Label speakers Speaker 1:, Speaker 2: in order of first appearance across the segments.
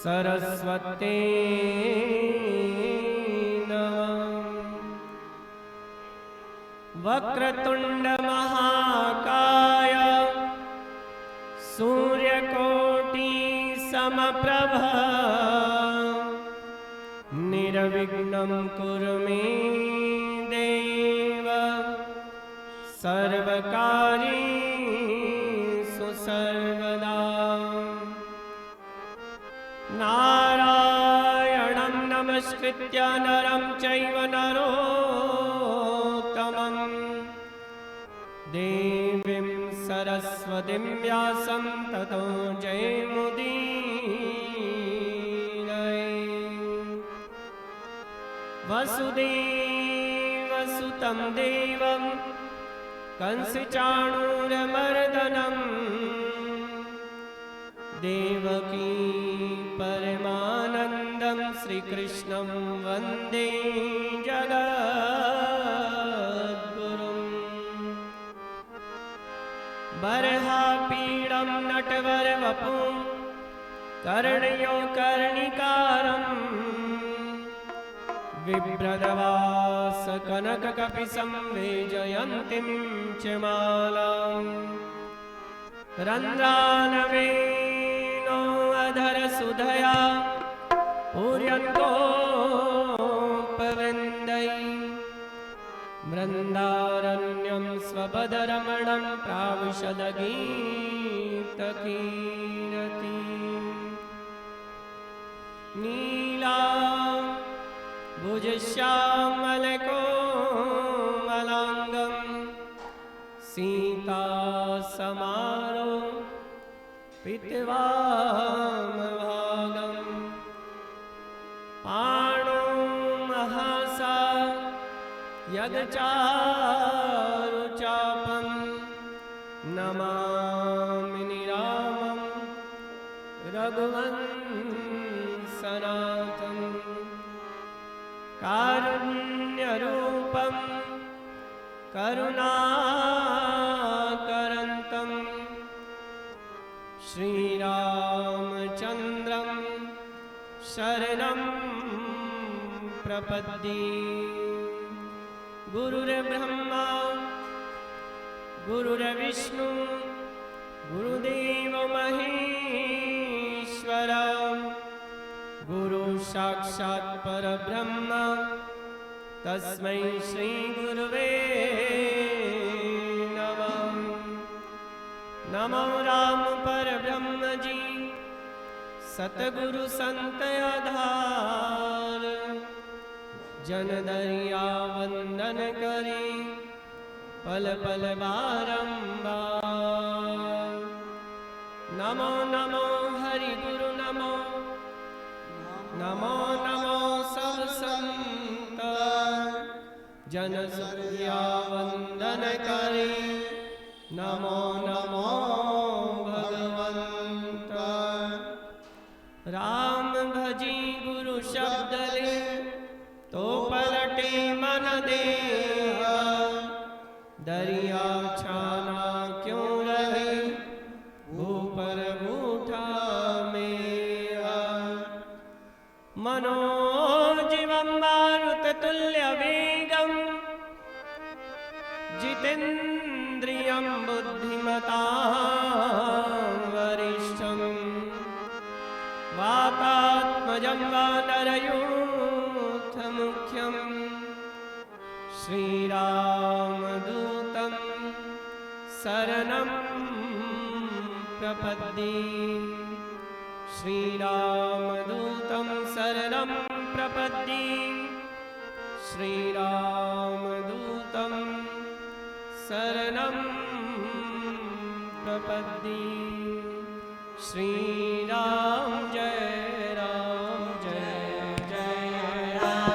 Speaker 1: सरस्वते वक्रतुंड महाकाय सूर्यकोटि समप्रभ निर्विघ्नं कुरु मे देव सर्वकार्येषु सर्वदा। नारायणं नमस्कृत्य नरं चैव नरोत्तमं देवीं सरस्वतीं व्यासं ततो जयमुदीरये। वसुदेवसुतं देवं कंसचाणूरमर्दनम् देवकी परमानन्दं श्रीकृष्णं वन्दे जगद्गुरुम्। बर्हापीडं नटवरवपुं कर्णयो कर्णिकारम् बिभ्रदवासकनककपिशं वैजयन्तीं च मालाम्। रन्ध्रानवेनो अधरसुधया पूर्यन्तोपवृन्दै वृन्दारण्यं स्वपदरमणं प्राविशदगीतकीरति। नीला भुजश्यामलकोमलाङ्गं सीता समारो पितवामभागम्। पाणो महासा यगचारुचापं नमामि निरामं रघुवंशनाथम्। कारुण्यरूपं करुणाकरन्तं श्रीरामचन्द्रं शरणं प्रपद्ये। गुरुर्ब्रह्मा गुरुर्विष्णु गुरुदेव महेश्वर, गुरु साक्षात् परब्रह्म तस्मै श्री गुरुवे नमः। नमो राम परब्रह्म जी सतगुरु संत आधार, जन दरिया वंदन करे पल पल बारंबार। नमो नमो हरि गुरु नमो, नमो नमो सब संत, जन दरिया वंदन करे नमो नमो भगवंत। राम भजी गुरु शब्द ले तो पलटे मन देहा, दरिया छाना क्यों रहे ऊपर बूठा मेरा। मनोजीवं मारुत तुल्य वेगं, जितेन्द्रियं बुद्धिमतां वरिष्ठं, वातात्मजं वानरयूथमुख्यं, श्रीरामदूतं शरणं प्रपद्ये। श्रीरामदूतं शरणं प्रपद्ये, श्रीरामदूतं शरणं प्रपद्ये। श्रीराम जय राम जय जय राम।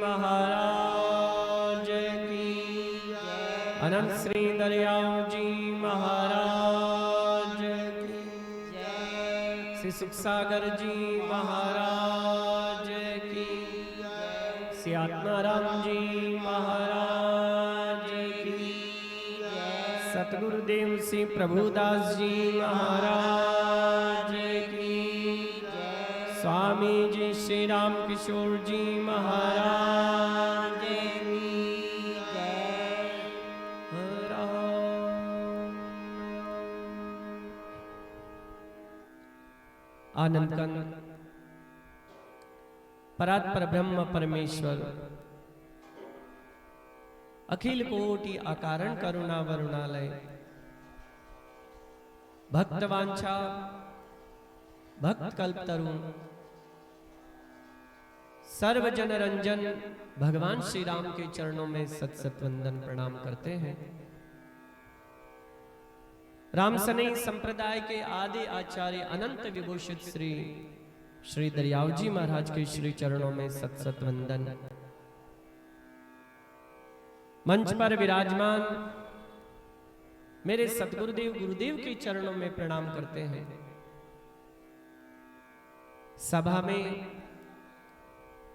Speaker 1: महाराज की, अनंत श्री दरियाव जी महाराज की, श्री सुखसागर जी महाराज की, श्री आत्माराम जी महाराज की, सतगुरुदेव श्री प्रभुदास जी महाराज की, स्वामी जी श्री राम किशोर जी महाराज की जय। आनंद कंद परात्पर ब्रह्म परमेश्वर अखिल कोटि अकारण करुणा वरुणालय भक्तवांछा भक्त कल्पतरु सर्वजन रंजन भगवान श्री राम के चरणों में सत सत वंदन प्रणाम करते हैं। राम सनई संप्रदाय के आदि आचार्य अनंत विभूषित श्री दरियाव जी महाराज के श्री चरणों में सत सत वंदन। मंच पर विराजमान मेरे सतगुरुदेव गुरुदेव के चरणों में प्रणाम करते हैं। सभा में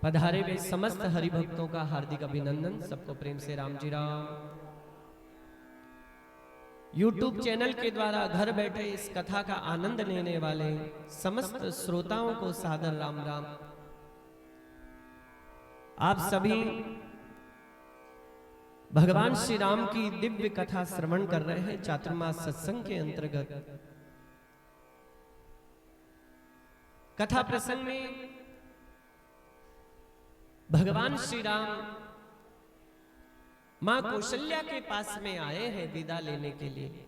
Speaker 1: पधारे हुए समस्त हरिभक्तों का हार्दिक अभिनंदन। सबको प्रेम से राम जी राम। YouTube चैनल के द्वारा घर बैठे इस कथा का आनंद लेने वाले समस्त श्रोताओं को सादर राम राम। आप सभी भगवान श्री राम की दिव्य कथा श्रवण कर रहे हैं चातुर्मास सत्संग के अंतर्गत। कथा प्रसंग में भगवान श्री राम मां कौशल्या के पास में आए हैं विदा लेने के लिए।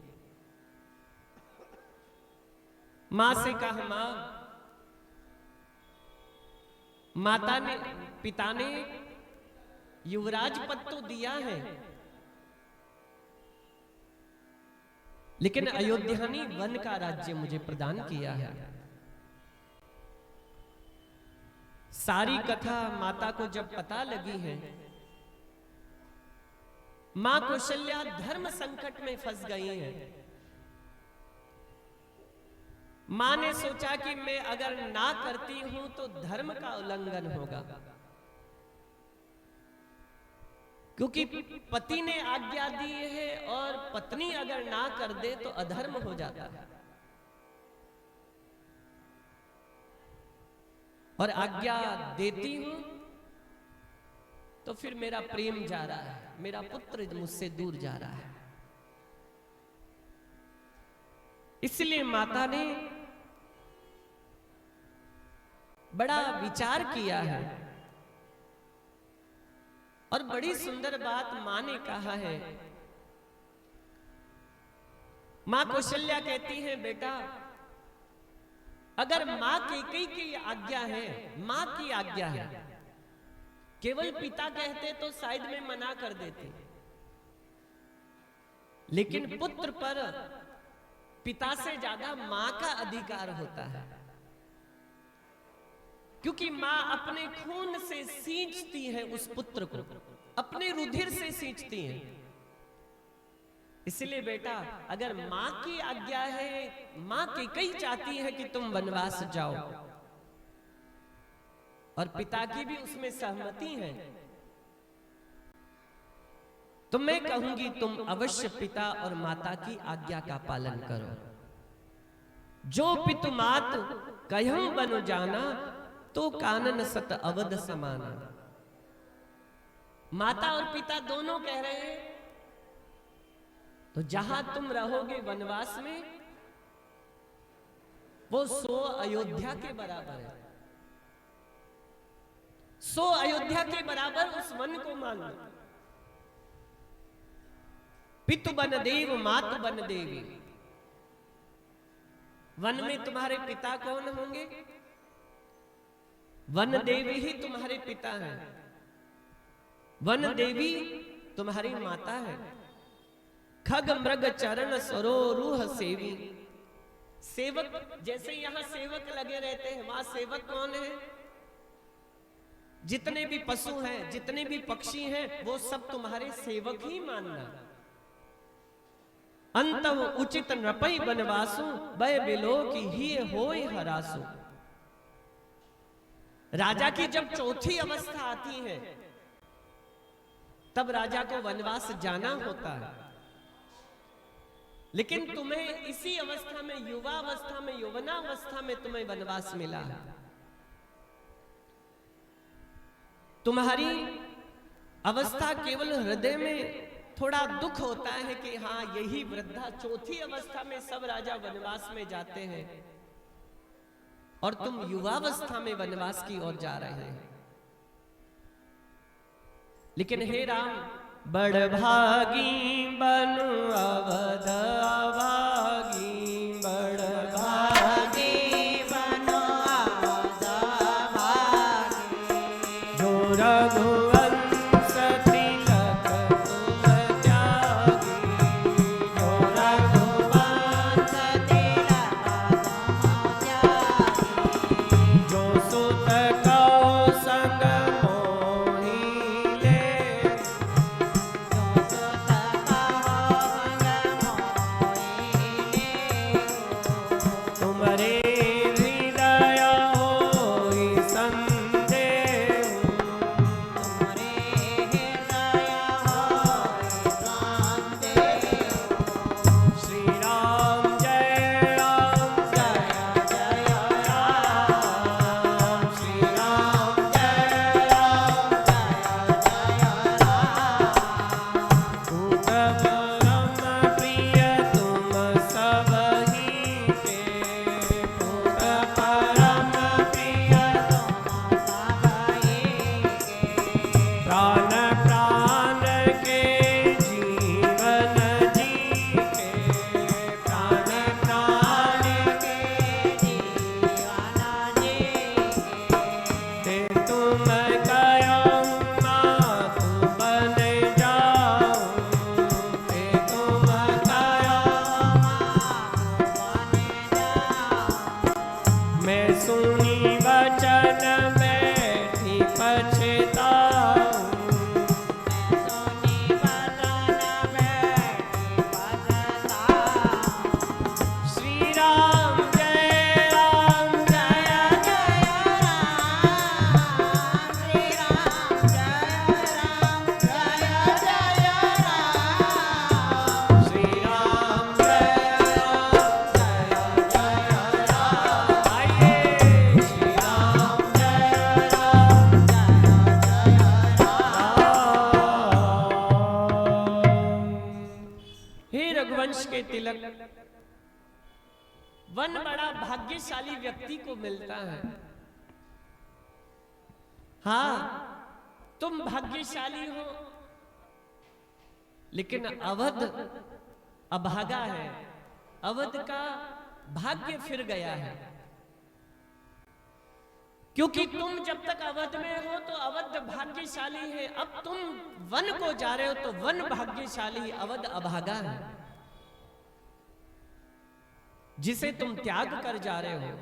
Speaker 1: मां से कहा, मां, माता ने पिता ने युवराज पद तो दिया है, लेकिन अयोध्यानी वन का राज्य मुझे प्रदान किया है। सारी कथा माता को जब पता लगी है, मां कौशल्या धर्म संकट में फंस गई हैं। मां ने सोचा कि मैं अगर ना करती हूं तो धर्म का उल्लंघन होगा, क्योंकि पति ने आज्ञा दी है और पत्नी अगर ना कर दे तो अधर्म हो जाता है। और आज्ञा देती हूं तो फिर मेरा प्रेम जा रहा है, मेरा पुत्र मुझसे दूर जा रहा है। इसलिए माता ने बड़ा विचार किया है और बड़ी सुंदर बात मां ने कहा है। मां कौशल्या कहती है, बेटा अगर मां कैकेयी की आज्ञा है, मां की आज्ञा है, केवल पिता कहते तो शायद में मना कर देते, लेकिन पुत्र पर पिता से ज्यादा मां का अधिकार होता है, क्योंकि मां अपने खून से सींचती है उस पुत्र को, अपने रुधिर से सींचती है। इसलिए बेटा अगर मां की आज्ञा है, मां कैकेयी चाहती है कि तुम वनवास जाओ और पिता की भी उसमें सहमति है, तो मैं कहूंगी तुम अवश्य पिता और माता की आज्ञा का पालन करो। जो पितु मात कहूं बनु जाना, तो कानन सत अवध समाना। माता और पिता दोनों कह रहे हैं तो जहां तुम रहोगे वनवास में, वो 100 अयोध्या के बराबर है। 100 अयोध्या के बराबर उस वन को मान लो। पितु बन देव मातु बन देवी। वन में तुम्हारे पिता कौन होंगे? वन देवी ही तुम्हारे पिता हैं, वन देवी तुम्हारी माता है। खग मृग चरण सरो रूह सेवी। सेवक जैसे यहां सेवक लगे रहते हैं, वहां सेवक कौन है? जितने भी पशु हैं, जितने भी पक्षी हैं, वो सब तुम्हारे सेवक ही मानना। अंतव उचित नृपई बनवासु, भय बिलो की ही होय हरासु। राजा की जब चौथी अवस्था आती है तब राजा को वनवास जाना होता है, लेकिन तुम्हें इसी अवस्था में, युवा अवस्था में, यौवनावस्था में तुम्हें वनवास मिला है। तुम्हारी अवस्था केवल हृदय में थोड़ा दुख होता है कि हाँ, यही वृद्धा चौथी अवस्था में सब राजा वनवास में जाते हैं और तुम युवावस्था में वनवास की ओर जा रहे हैं। लेकिन हे राम, बड़ भागी बनु अवध अभागी, बड़ भागी बनु अवध अभागी, जो रघुवंश तिलक तुम त्यागी, जो रघुवंश तिलक तुम त्यागी, जो सुत कौसंग वन बड़ा भाग्यशाली व्यक्ति को मिलता है। हाँ, तुम भाग्यशाली हो, लेकिन अवध अभागा है, अवध का भाग्य फिर गया है। क्योंकि तुम जब तक अवध में हो तो अवध भाग्यशाली है, अब तुम वन को जा रहे हो तो वन भाग्यशाली, अवध अभागा है जिसे तुम त्याग कर जा रहे हो।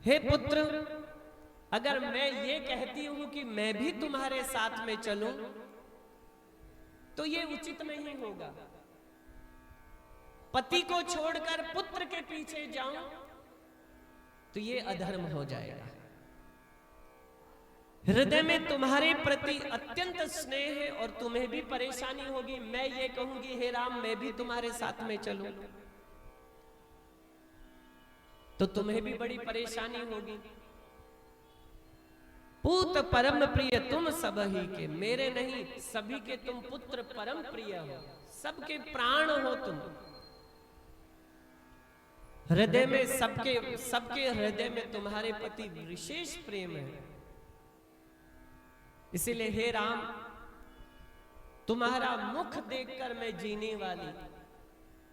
Speaker 1: हे पुत्र, अगर मैं ये कहती हूं कि मैं भी तुम्हारे साथ में चलूं तो ये उचित नहीं होगा। पति को छोड़कर पुत्र के पीछे जाऊं तो ये अधर्म हो जाएगा। हृदय में तुम्हारे प्रति अत्यंत स्नेह है और तुम्हें भी परेशानी होगी। मैं ये कहूंगी, हे राम, मैं भी तुम्हारे साथ में चलूं तो तुम्हें भी बड़ी परेशानी होगी। पूत परम प्रिय तुम सब ही के, मेरे नहीं सभी के तुम पुत्र परम प्रिय हो, सबके प्राण हो तुम। हृदय में सबके हृदय में तुम्हारे प्रति विशेष प्रेम है। इसीलिए हे राम, तुम्हारा मुख देखकर मैं जीने वाली,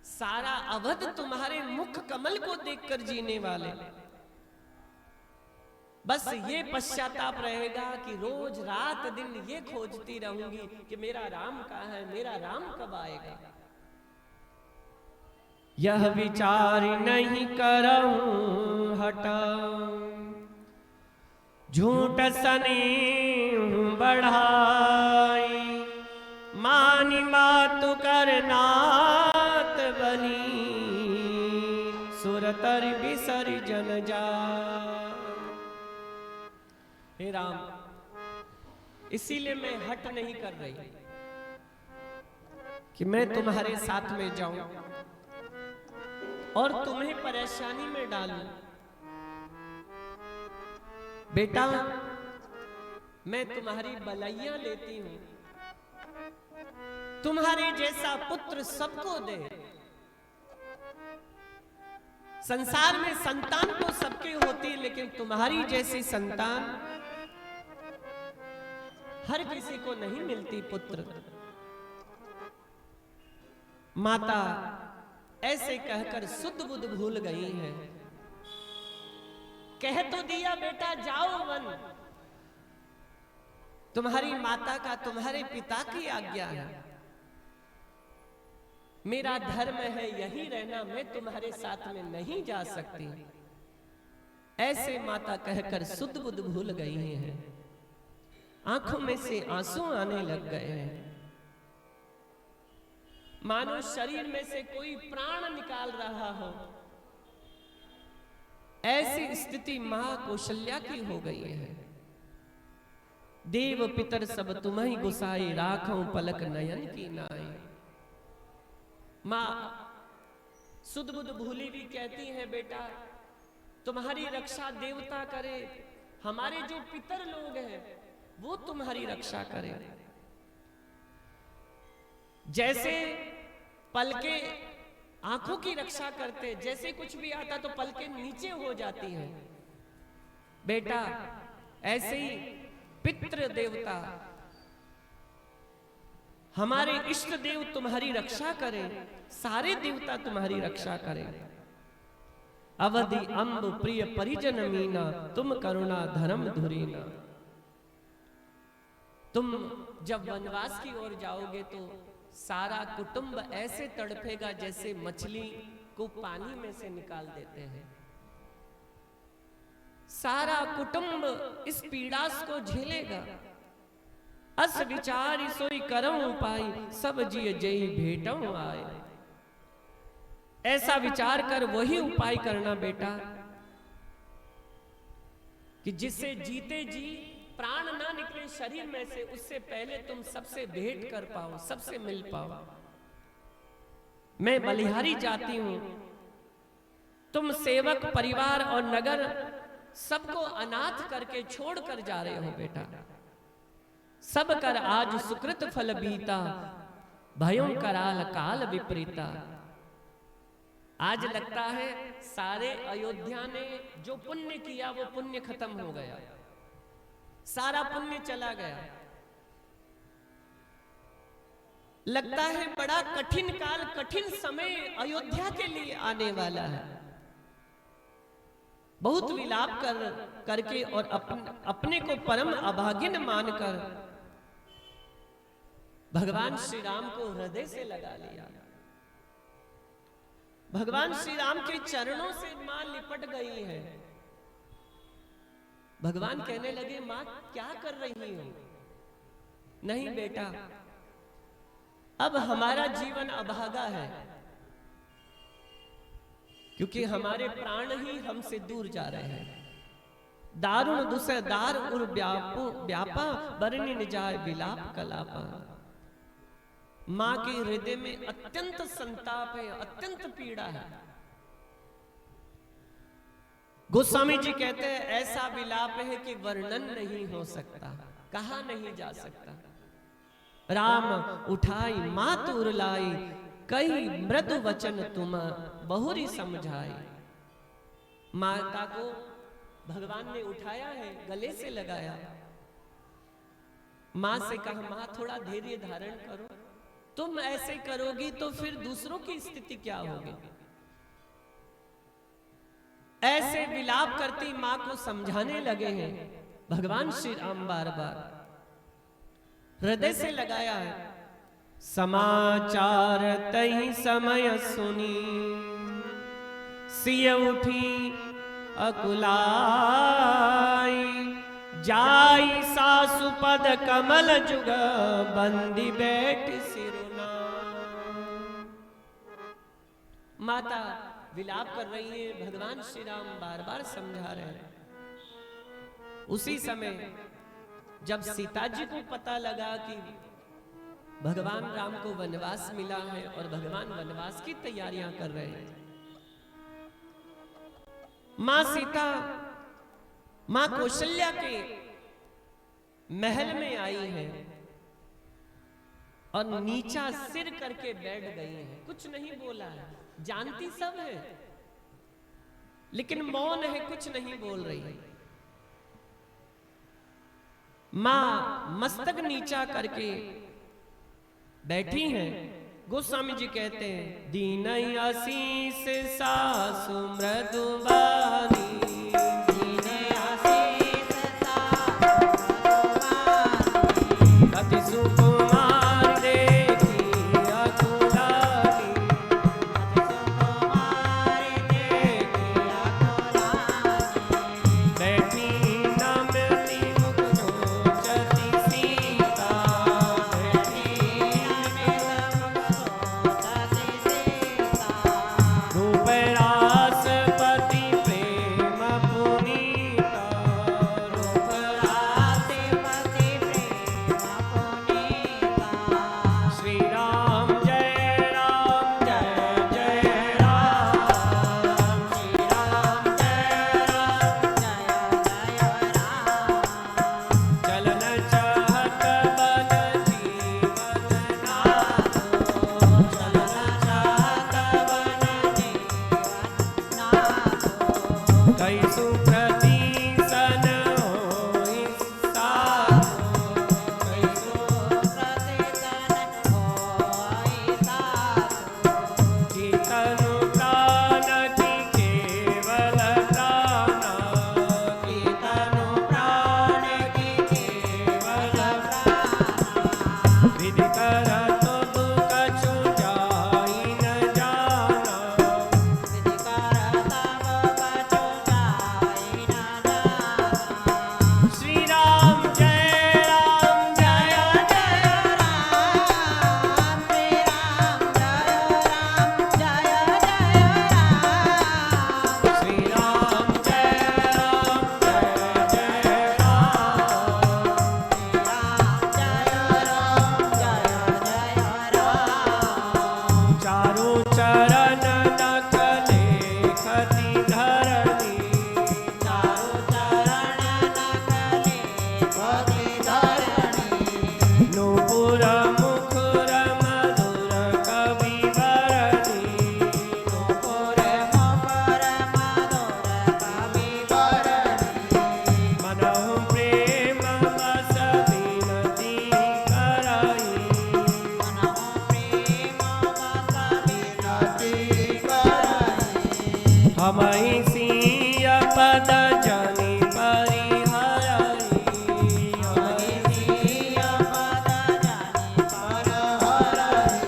Speaker 1: सारा अवध तुम्हारे मुख कमल को देखकर जीने वाले। बस ये पश्चाताप रहेगा कि रोज रात दिन ये खोजती रहूंगी कि मेरा राम कहाँ है, मेरा राम कब आएगा। यह विचार नहीं करऊं हटा, झूठ सनी बढ़ाई, मानी मात करनात बनी, सुरतर विसर्जन जा। हे राम, इसीलिए मैं हट नहीं कर रही कि मैं तुम्हारे साथ में जाऊं और तुम्हें परेशानी में डालूं। बेटा, मैं तुम्हारी बलैया लेती हूं, तुम्हारे जैसा पुत्र सबको दे। संसार में संतान तो सबकी होती है, लेकिन तुम्हारी जैसी संतान हर किसी को नहीं मिलती पुत्र। माता ऐसे कहकर सुध बुध भूल गई है। कह तो दिया बेटा जाओ वन, तुम्हारी माता का तुम्हारे पिता की आज्ञा है। मेरा धर्म है यही रहना, मैं तुम्हारे साथ में नहीं जा सकती। ऐसे माता कहकर सुध बुध भूल गई हैं। आंखों में से आंसू आने लग गए हैं, मानो शरीर में से कोई प्राण निकाल रहा हो। ऐसी स्थिति मां कौशल्या की हो गई है। देव पितर सब तुम्हि गुसाई, राखों पलक नयन की नाई। मां सुध बुध भूली भी कहती है, बेटा तुम्हारी रक्षा देवता करे, हमारे जो पितर लोग हैं वो तुम्हारी रक्षा करे। जैसे पलके आंखों की रक्षा करते, जैसे कुछ भी आता तो पलके नीचे हो जाती हैं। बेटा ऐसे ही पितृ देवता, हमारे इष्ट देव तुम्हारी रक्षा करें, सारे देवता तुम्हारी रक्षा करें। अवधि अम्ब प्रिय परिजन मीना, तुम करुणा धर्म धुरीना। तुम जब वनवास की ओर जाओगे तो सारा कुटुंब ऐसे तड़पेगा जैसे मछली को पानी में से निकाल देते हैं। सारा कुटुंब इस पीड़ास को झेलेगा। अस विचार सोई करऊं उपाय, सब जिय जय भेटऊं आए। ऐसा विचार कर वही उपाय करना बेटा कि जिससे जीते जी प्राण ना निकले शरीर में से, उससे पहले तुम सबसे भेंट कर पाओ, सबसे मिल पाओ। मैं बलिहारी जाती हूं, तुम सेवक परिवार और नगर सबको अनाथ करके छोड़ कर जा रहे हो बेटा। सब कर आज सुकृत फल बीता, भयों कराल काल विपरीता। आज लगता है सारे अयोध्या ने जो पुण्य किया वो पुण्य खत्म हो गया, सारा पुण्य चला गया। लगता है बड़ा कठिन काल, कठिन समय अयोध्या के लिए आने वाला है। बहुत विलाप करके और अपने को परम अभागिन मानकर भगवान श्री राम को हृदय से लगा लिया। भगवान श्री राम के चरणों से मां लिपट गई है। भगवान कहने लगे, मां क्या कर रही हो? नहीं बेटा, अब हमारा जीवन अभागा है, क्योंकि हमारे प्राण ही हमसे दूर जा रहे हैं। दारुण दुसह दार उर व्यापा, बरनी जाय विलाप कलापा। मां के हृदय में अत्यंत संताप है, अत्यंत पीड़ा है। गोस्वामी जी कहते हैं ऐसा विलाप है कि वर्णन नहीं हो सकता, कहा नहीं जा सकता। राम उठाई मात उरलाई, कई मृदु वचन तुम बहुरी समझाई। माता को भगवान ने उठाया है, गले से लगाया। मां से कहा, मां थोड़ा धैर्य धारण करो, तुम ऐसे करोगी तो फिर दूसरों की स्थिति क्या होगी। ऐसे विलाप करती मां को समझाने लगे हैं भगवान श्री राम। बार बार हृदय से लगाया है। समाचार तही समय सुनी, सिय उठी अकुलाई। जाई सासु पद कमल जुग बंदी बैठ सिरुना। माता विलाप कर रही है, भगवान श्री राम बार बार समझा रहे हैं। उसी समय जब सीता जी को पता लगा कि भगवान राम को वनवास मिला है और भगवान वनवास की तैयारियां कर रहे हैं, मां सीता मां कौशल्या के महल में आई है और नीचा सिर करके बैठ गई है। कुछ नहीं बोला है, जानती सब है लेकिन मौन है, कुछ नहीं बोल रही। मां मस्तक नीचा करके बैठी हैं। गोस्वामी जी कहते हैं, दीन आशीष सासु मृदुबानी, अति सुकुमार देखी अकुलानी, बैठी नमती मुख नोचती सीता, रूप रासपति प्रेम पुनीता, रूप रासपति प्रेम पुनीता। श्री राम जय राम जय जय राम, श्री राम जय राम जय जय राम। चलन चाहत बन जीवन नाथो, चलन चाहत बन जीवन नाथो। कई सुप्रति सन होई साधो, कई सुप्रति सन होई साधो। कीर्तनु प्राण की केवल प्राणा, कीर्तनु प्राण की केवल प्राणा। विधि करत दुख कछु जाई न जाना, विधि करत कछु जाई न जाना। श्री राम जय राम जय जय राम, श्री राम जय राम जय जय राम, श्री राम जय राम जय जय राम, श्री राम जय राम जय जय राम। चारों चरण नख लेखति धरणी, चारों चरण नख लेखति धरणी। नूपुर मुखर मधुर कवि वरणी, नूपुर मुखर मधुर कवि वरणी। मनहु प्रेम बस विनती करई, मनहु प्रेम बस विनती करई। हमहि सिय पद जनि परिहरई, हमहि सिय पद जनि परिहरई।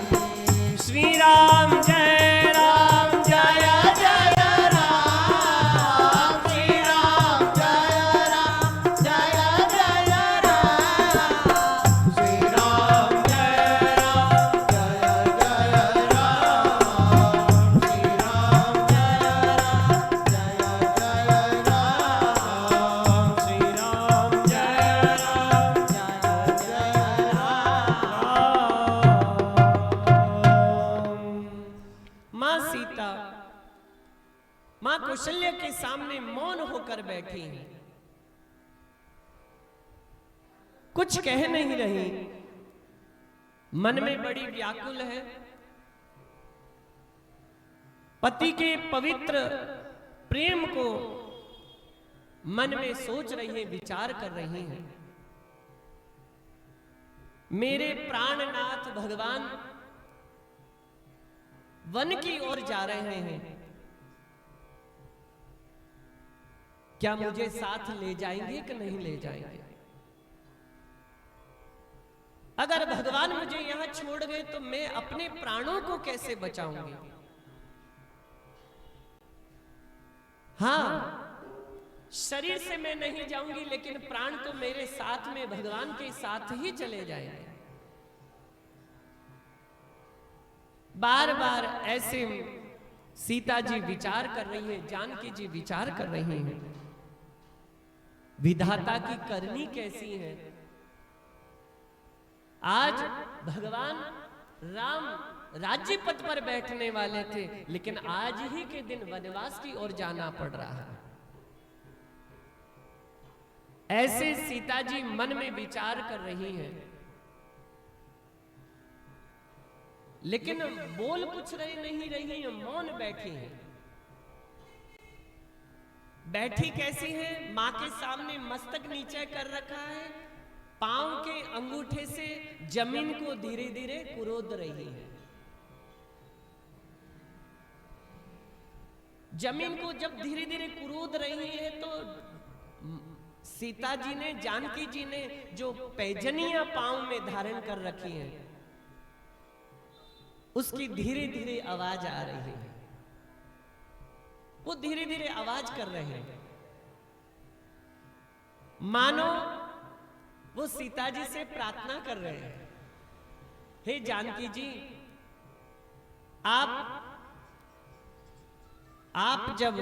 Speaker 1: श्री राम जय राम जय जय राम, श्री राम जय राम जय जय राम, श्री राम जय राम जय जय राम, श्री राम जय राम जय जय राम, श्री राम जय राम जय जय राम। मां सीता मां कौशल्या के सामने मौन होकर बैठी हैं, कुछ कह नहीं रही, मन में बड़ी व्याकुल है। पति के पवित्र प्रेम को मन में सोच रही है, विचार कर रही हैं। मेरे प्राणनाथ भगवान वन की ओर जा रहे हैं, क्या मुझे साथ ले जाएंगे कि नहीं ले जाएंगे? अगर भगवान मुझे यहां छोड़ गए तो मैं अपने प्राणों को कैसे बचाऊंगी? हाँ, शरीर से मैं नहीं जाऊंगी, लेकिन प्राण तो मेरे साथ में भगवान के साथ ही चले जाएंगे। बार बार ऐसे सीता जी विचार कर रही है, जानकी जी विचार कर रही हैं, विधाता की करनी कैसी है। आज भगवान राम राज्य पद पर बैठने वाले थे, लेकिन आज ही के दिन वनवास की ओर जाना पड़ रहा है। ऐसे सीता जी मन में विचार कर रही हैं, लेकिन बोल कुछ नहीं रही है, मौन बैठी हैं। बैठी कैसी है? मां के सामने मस्तक नीचे कर रखा है, पांव के अंगूठे से जमीन को धीरे धीरे कुरोद रही है। जमीन को जब धीरे धीरे कुरोद रही है तो सीता जी ने, जानकी जी ने जो पैजनियां पांव में धारण कर रखी है, उसकी धीरे धीरे आवाज आ रही है। वो धीरे धीरे आवाज कर रहे हैं, मानो वो सीता जी से प्रार्थना कर रहे हैं, हे जानकी जी, आप जब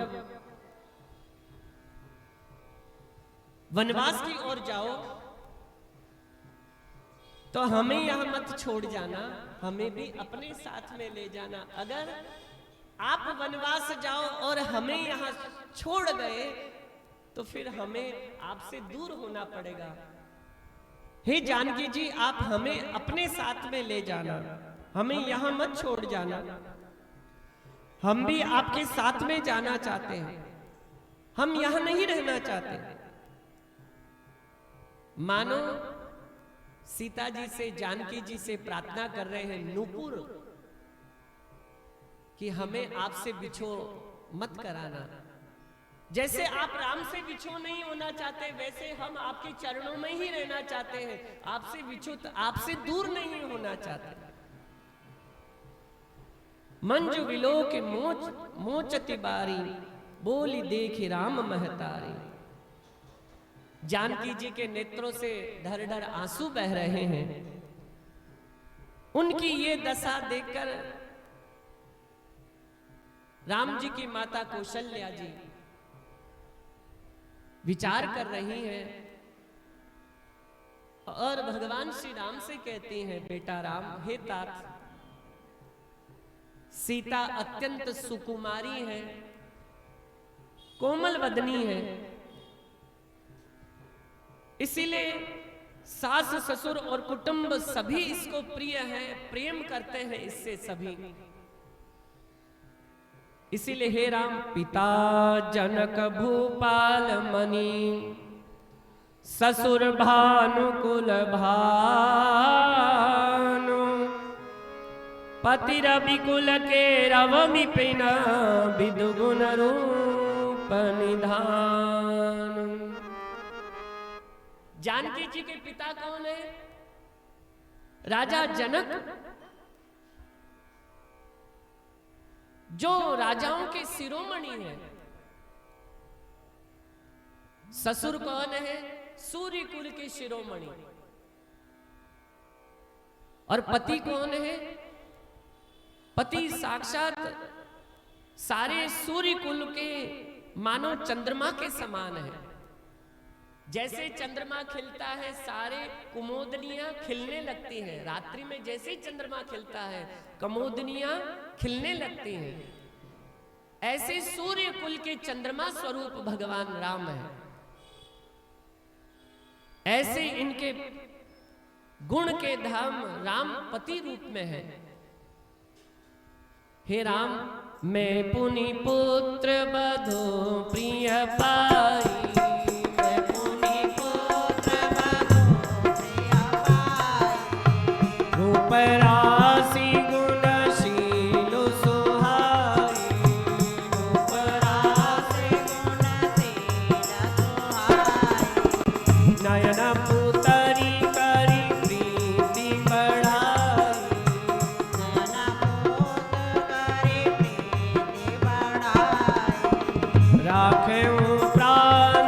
Speaker 1: वनवास की ओर जाओ तो हमें यहां मत छोड़ जाना, हमें भी अपने साथ में ले जाना। अगर आप वनवास जाओ और हमें यहां छोड़ गए तो फिर हमें आपसे दूर होना पड़ेगा। हे जानकी जी, आप हमें अपने साथ में ले जाना, हमें यहां मत छोड़ जाना। हम भी आपके साथ में जाना चाहते हैं, हम यहां नहीं रहना चाहते। मानो सीता जी से, जानकी जी से प्रार्थना कर रहे हैं, नूपुर, कि हमें आपसे बिछो मत कराना। जैसे आप राम से बिछो नहीं होना चाहते, वैसे हम आपके चरणों में ही रहना चाहते हैं, आपसे बिछो, आपसे दूर नहीं होना चाहते। मंजु विलो के मोचति बारी, बोली देखी राम महतारी। जानकी जी के नेत्रों से ढर ढर आंसू बह रहे हैं। उनकी ये दशा देखकर राम जी की माता कौशल्या जी विचार कर रही हैं और भगवान श्री राम से कहती हैं, बेटा राम, हे तात, सीता अत्यंत सुकुमारी है, कोमल वदनी है, इसीलिए सास ससुर और कुटुंब सभी इसको प्रिय है, प्रेम करते हैं इससे सभी। इसीलिए हे राम, पिता जनक भूपाल मणि, ससुर भानुकुल भानु, पति रविकुल के रवमि पिना, विदुगुण रूप निधान। जानकी जी के पिता कौन है? राजा जनक, जो राजाओं के शिरोमणि है। ससुर कौन है? सूर्य कुल के शिरोमणि। और पति कौन है? पति साक्षात सारे सूर्य कुल के मानो चंद्रमा के समान है। जैसे चंद्रमा खिलता है, सारे कुमोदनियां खिलने लगती हैं। रात्रि में जैसे चंद्रमा खिलता है, कुमोदनियां खिलने लगती हैं। ऐसे सूर्य कुल के चंद्रमा स्वरूप भगवान राम है। ऐसे इनके गुण के धाम राम पति रूप में है। हे राम, मैं पुनि पुत्र बधो प्रिय पाई, राशि गुणशील सुहाई, राशि गुणशील सुहाई, नयन पुतरी करी प्रीति बढ़ाई, नयन पुत करी प्रीति बढ़ाई, राखे प्राण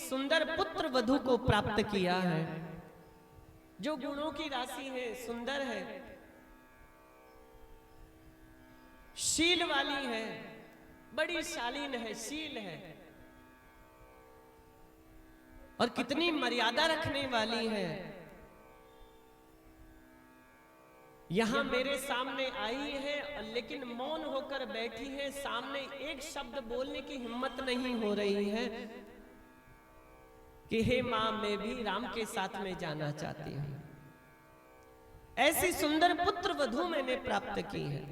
Speaker 1: सुंदर पुत्र वधू को प्राप्त किया है, जो गुणों की राशि है, सुंदर है, शील वाली है, बड़ी शालीन है, शील है, और कितनी मर्यादा रखने वाली है। यहां मेरे सामने आई है, लेकिन मौन होकर बैठी है, सामने एक शब्द बोलने की हिम्मत नहीं हो रही है कि हे मां, मैं भी राम के साथ में जाना चाहती हूं। ऐसी सुंदर पुत्र वधू मैंने प्राप्त की है।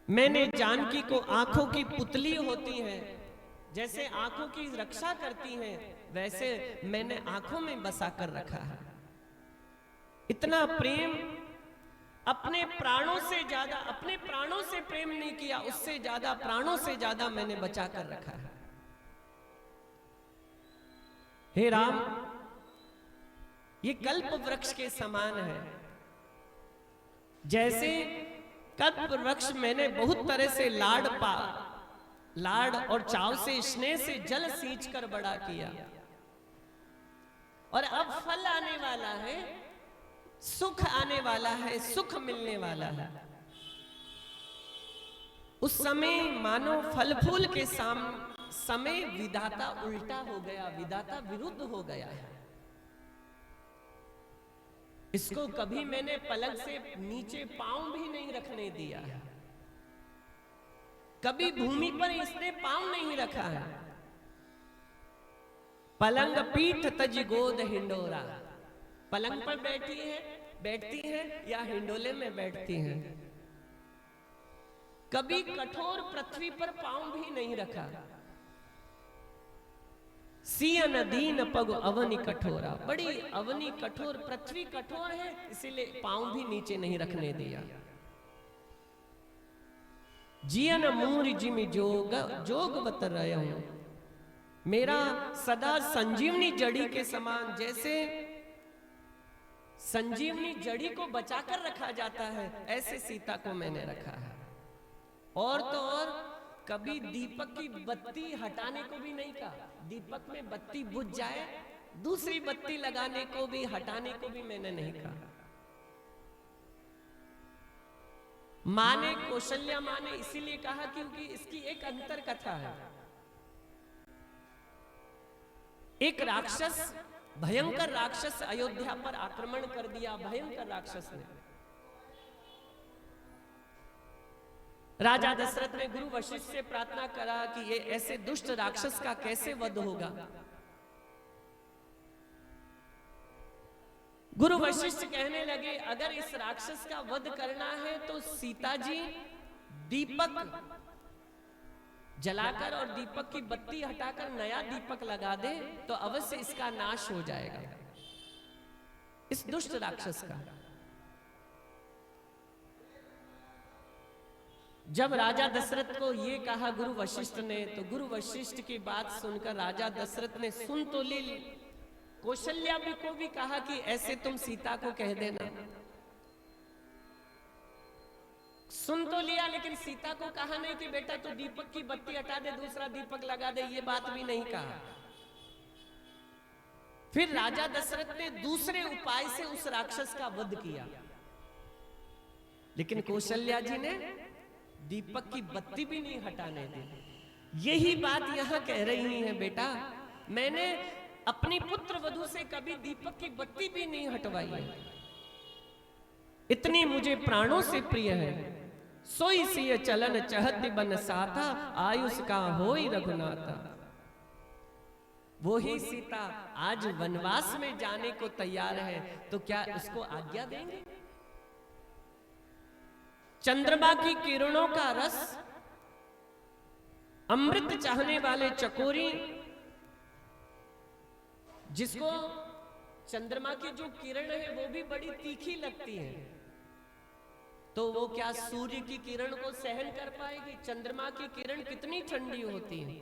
Speaker 1: मैंने जानकी को आंखों की पुतली होती है, जैसे आंखों की रक्षा करती हैं, वैसे मैंने आंखों में बसा कर रखा है। इतना प्रेम अपने प्राणों से ज्यादा, अपने प्राणों से प्रेम नहीं किया, उससे ज्यादा, प्राणों से ज्यादा मैंने बचा कर रखा है। हे राम, ये कल्प वृक्ष के समान है। जैसे कल्प वृक्ष मैंने बहुत तरह से लाड और चाव से, स्नेह से जल सींच कर बड़ा किया, और अब फल आने वाला है, सुख आने वाला है, सुख मिलने वाला है। उस समय मानो फल फूल के समय विधाता उल्टा हो गया, विधाता विरुद्ध हो गया है। इसको कभी मैंने पलंग से नीचे पांव भी नहीं रखने दिया है, कभी भूमि पर इसने पांव नहीं रखा है। पलंग पीठ तज गोद हिंडोरा, पलंग पर बैठती है या हिंडोले में बैठती है। कभी कठोर पृथ्वी पर पांव भी नहीं रखा। सियन दीन पग अवनी कठोरा, बड़ी अवनी कठोर, पृथ्वी कठोर है, इसीलिए पांव भी नीचे नहीं रखने दिया। जियन मूर जिमि जोग बत रहे हूं, मेरा सदा संजीवनी जड़ी के समान, जैसे संजीवनी जड़ी को बचाकर रखा जाता है, ऐसे सीता को मैंने रखा है। और तो और कभी दीपक की बत्ती हटाने को भी नहीं कहा। दीपक में बत्ती बुझ जाए, दूसरी बत्ती लगाने को भी, हटाने को भी मैंने नहीं कहा। मां ने, कौशल्या मां ने इसीलिए कहा क्योंकि इसकी एक अंतर कथा है। एक राक्षस, भयंकर राक्षस अयोध्या पर आक्रमण कर दिया, भयंकर राक्षस ने। राजा दशरथ ने गुरु वशिष्ठ से प्रार्थना करा कि ये ऐसे दुष्ट राक्षस का कैसे वध होगा। गुरु वशिष्ठ कहने लगे, अगर इस राक्षस का वध करना है तो सीता जी दीपक जलाकर और दीपक की बत्ती हटाकर नया दीपक लगा दे तो अवश्य इसका नाश हो जाएगा, इस दुष्ट राक्षस का। जब राजा दशरथ को ये कहा गुरु वशिष्ठ ने, तो गुरु वशिष्ठ की बात सुनकर राजा दशरथ ने सुन तो ली, कौशल्या को भी कहा कि ऐसे तुम सीता को कह देना। सुन तो लिया, लेकिन सीता को कहा नहीं कि बेटा तू दीपक की बत्ती हटा दे, दूसरा दीपक लगा दे, ये बात भी नहीं कहा। फिर राजा दशरथ ने दूसरे उपाय से उस राक्षस का वध किया, लेकिन कौशल्या जी ने दीपक की बत्ती भी नहीं हटाने दी। यही बात यहां कह रही है, बेटा मैंने अपनी पुत्र वधू से कभी दीपक की बत्ती भी नहीं हटवाई है, इतनी मुझे प्राणों से प्रिय है। सोई सिय चलन चहत बन साथा, आयुष का होई रघुनाथा। वो ही सीता आज वनवास में जाने को तैयार है, तो क्या उसको आज्ञा देंगे? चंद्रमा की किरणों का रस, अमृत चाहने वाले चकोरी, जिसको चंद्रमा की जो किरण है वो भी बड़ी तीखी लगती है, तो वो क्या सूर्य की किरण को सहन कर पाएगी? चंद्रमा की किरण कितनी ठंडी होती है,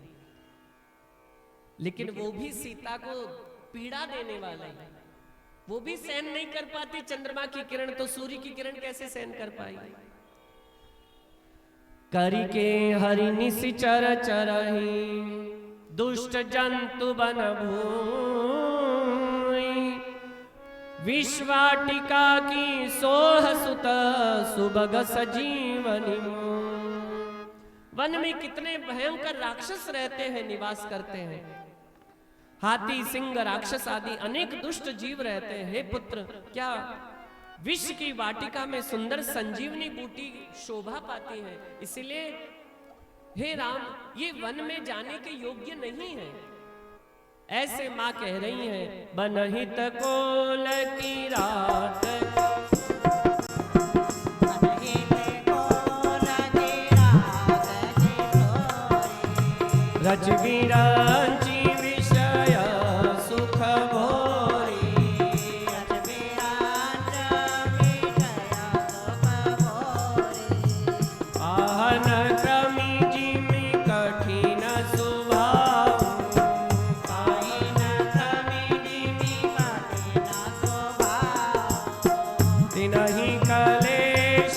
Speaker 1: लेकिन वो भी सीता को पीड़ा देने वाला है, वो भी सहन नहीं कर पाती चंद्रमा की किरण, तो सूर्य की किरण कैसे सहन कर पाएगी? करी के हरि निशिचर चरहि, दुष्ट जंतु बन भूमि, विश्वाटिका की सोह सुत सुबग सजीवनी। वन में कितने भयंकर राक्षस रहते हैं, निवास करते हैं। हाथी, सिंह, राक्षस आदि अनेक दुष्ट जीव रहते हैं। हे पुत्र, क्या विष की वाटिका में सुंदर संजीवनी बूटी शोभा पाती है, इसलिए हे राम ये वन में जाने के योग्य नहीं है। ऐसे मां कह रही है। बनहित कोल की रात, रजबीरांची विषय सुख भोरी, आहन क्रमी जिमि कठिन स्वभाव, तिनहि कलेश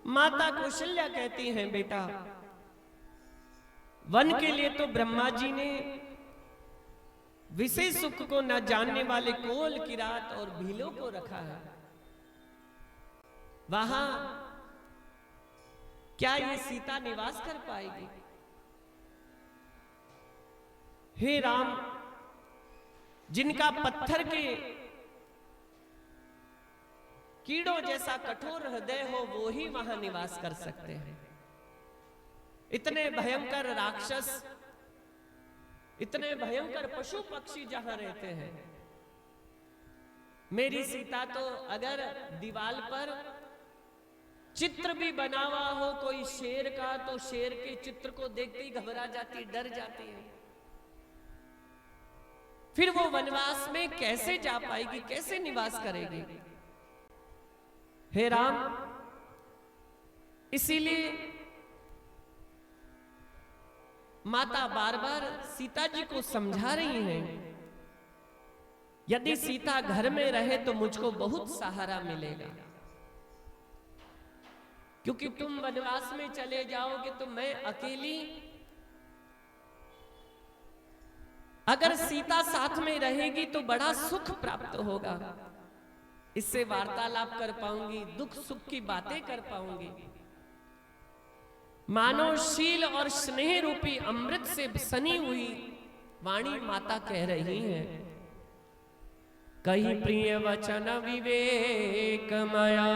Speaker 1: माता कौशल्या कहती हैं, बेटा वन के लिए तो ब्रह्मा जी ने विशेष सुख को न जानने वाले कोल, किरात और भीलों को रखा है। वहां क्या ये सीता निवास कर पाएगी? हे राम, जिनका पत्थर के कीड़ों जैसा कठोर हृदय हो वो ही वहां निवास कर सकते हैं। इतने भयंकर राक्षस, इतने भयंकर पशु पक्षी जहां रहते हैं, मेरी सीता तो अगर दीवार पर चित्र भी बना हुआ हो कोई शेर का, तो शेर के चित्र को देखते ही घबरा जाती, डर जाती है। फिर वो वनवास में कैसे जा पाएगी, कैसे निवास करेगी? हे राम, इसीलिए माता बार बार सीता जी को समझा रही हैं, यदि सीता घर में रहे तो मुझको बहुत सहारा मिलेगा, क्योंकि तुम वनवास में चले जाओगे तो मैं अकेली, अगर सीता साथ में रहेगी तो बड़ा सुख प्राप्त होगा, इससे वार्तालाप कर पाऊंगी, दुख सुख की बातें कर पाऊंगी। मानो शील और स्नेह रूपी अमृत से सनी हुई वाणी माता कह रही है। कही प्रिय वचन विवेक माया,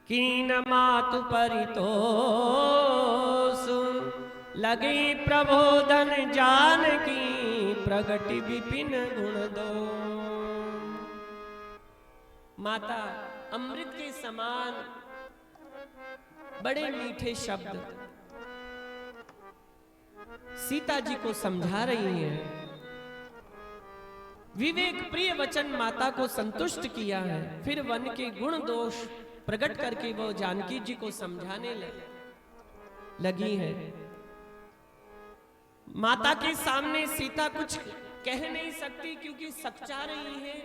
Speaker 1: कीन मातु परितोष, लगी प्रबोधन जान की, प्रगति विपिन गुण दो। माता अमृत के समान बड़े मीठे शब्द सीता जी को समझा रही हैं। विवेक प्रिय वचन माता को संतुष्ट किया है। फिर वन के गुण दोष प्रकट करके वो जानकी जी को समझाने लगी है। माता के सामने सीता कुछ कह नहीं सकती क्योंकि सच्चा रही है,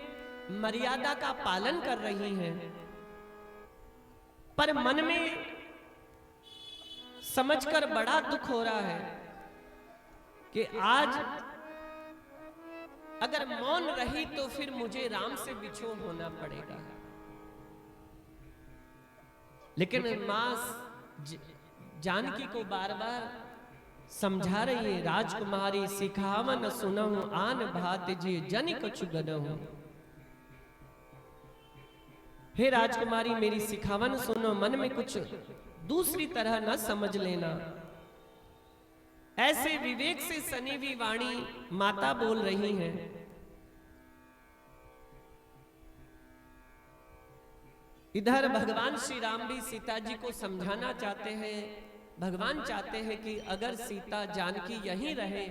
Speaker 1: मर्यादा का पालन कर रही है, पर मन में समझकर बड़ा दुख हो रहा है कि आज अगर मौन रही तो फिर मुझे राम से बिछोह होना पड़ेगा। लेकिन मां जानकी को बार बार समझा रही है, राजकुमारी सिखावन सुनहु आन भात जे जन कछु गनहु। हे राजकुमारी मेरी सिखावन सुनो, मन में कुछ दूसरी तरह न समझ लेना। ऐसे विवेक से सनी हुई वाणी माता बोल रही हैं। इधर भगवान श्री राम भी सीता जी को समझाना चाहते हैं। भगवान चाहते हैं कि अगर सीता जानकी यहीं रहे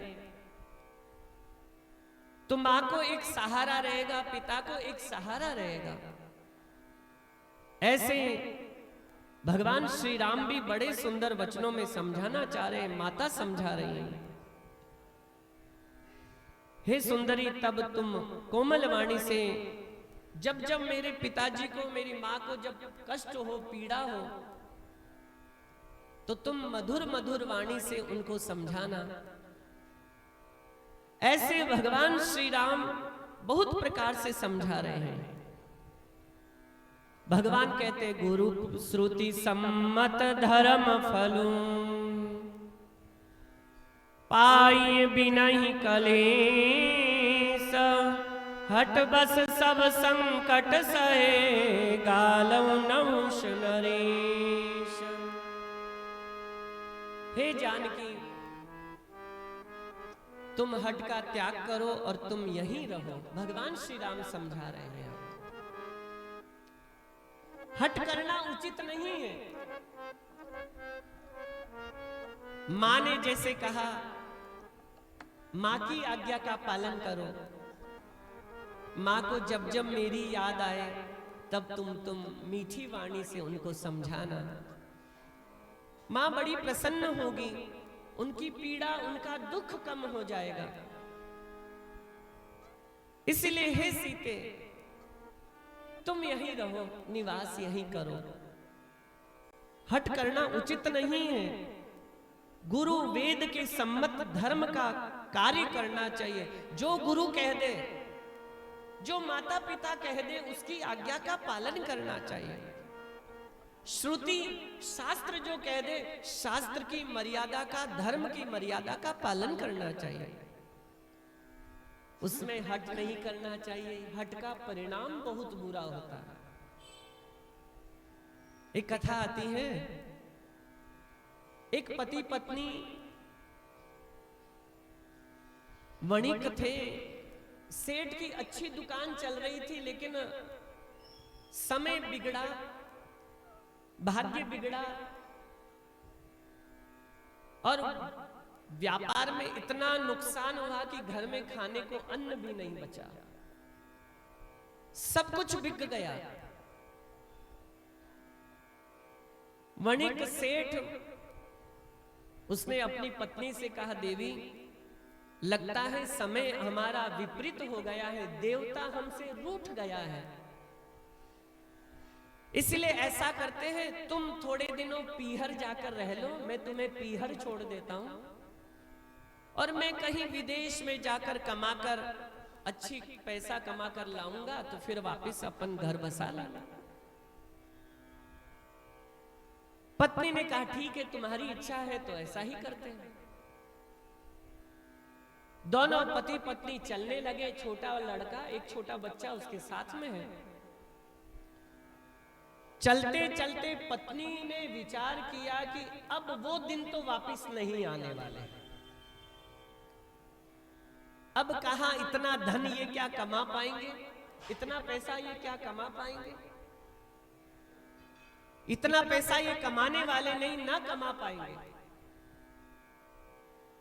Speaker 1: तो मां को एक सहारा रहेगा, पिता को एक सहारा रहेगा। ऐसे भगवान श्री राम भी बड़े सुंदर वचनों में समझाना चाह रहे हैं, माता समझा रही हैं। हे सुंदरी, तब तुम कोमल वाणी से जब जब मेरे पिताजी को, मेरी मां को जब कष्ट हो, पीड़ा हो, तो तुम मधुर मधुर वाणी से उनको समझाना। ऐसे भगवान श्री राम बहुत प्रकार से समझा रहे हैं। भगवान कहते गुरु श्रुति सम्मत धर्म फलू पाई बिनहि कलेस, हट बस सब संकट सहे गालऊ नहुष नरेश। हे जानकी, तुम हट का त्याग करो और तुम यहीं रहो। भगवान श्री राम समझा रहे हैं, हट करना उचित नहीं है। मां ने जैसे कहा, मां की आज्ञा का पालन करो। मां को जब जब मेरी याद आए तब तुम मीठी वाणी से उनको समझाना। मां बड़ी प्रसन्न होगी, उनकी पीड़ा, उनका दुख कम हो जाएगा। इसलिए हे सीते, तुम यहीं रहो, निवास यहीं करो। हट करना उचित नहीं है। गुरु वेद के सम्मत धर्म का कार्य करना चाहिए। जो गुरु कह दे, जो माता पिता कह दे, उसकी आज्ञा का पालन करना चाहिए। श्रुति शास्त्र जो कह दे, शास्त्र की मर्यादा का, धर्म की मर्यादा का पालन करना चाहिए। उसमें हट नहीं करना चाहिए। हट का परिणाम बहुत बुरा होता है। एक कथा आती है, एक पति पत्नी वणिक थे। सेठ की अच्छी दुकान चल रही थी, लेकिन समय बिगड़ा, भाग्य बिगड़ा और व्यापार में इतना नुकसान हुआ कि घर में खाने को अन्न भी नहीं बचा। सब कुछ बिक गया। वणिक सेठ, उसने अपनी पत्नी से कहा, देवी लगता है समय हमारा विपरीत हो गया है, देवता हमसे रूठ गया है। इसलिए ऐसा करते हैं, तुम थोड़े दिनों पीहर जाकर रह लो, मैं तुम्हें पीहर छोड़ देता हूं और मैं कहीं विदेश में जाकर कमाकर अच्छी पैसा कमाकर लाऊंगा, तो फिर वापस अपन घर बसा लाना। पत्नी ने कहा, ठीक है, तुम्हारी इच्छा है तो ऐसा ही करते हैं। दोनों पति पत्नी चलने लगे। छोटा लड़का, एक छोटा बच्चा उसके साथ में है। चलते चलते पत्नी ने विचार किया कि अब वो दिन तो वापस नहीं आने वाले। अब कहां इतना धन ये क्या कमा पाएंगे, इतना पैसा ये क्या कमा पाएंगे, इतना पैसा ये कमाने वाले नहीं, ना कमा पाएंगे।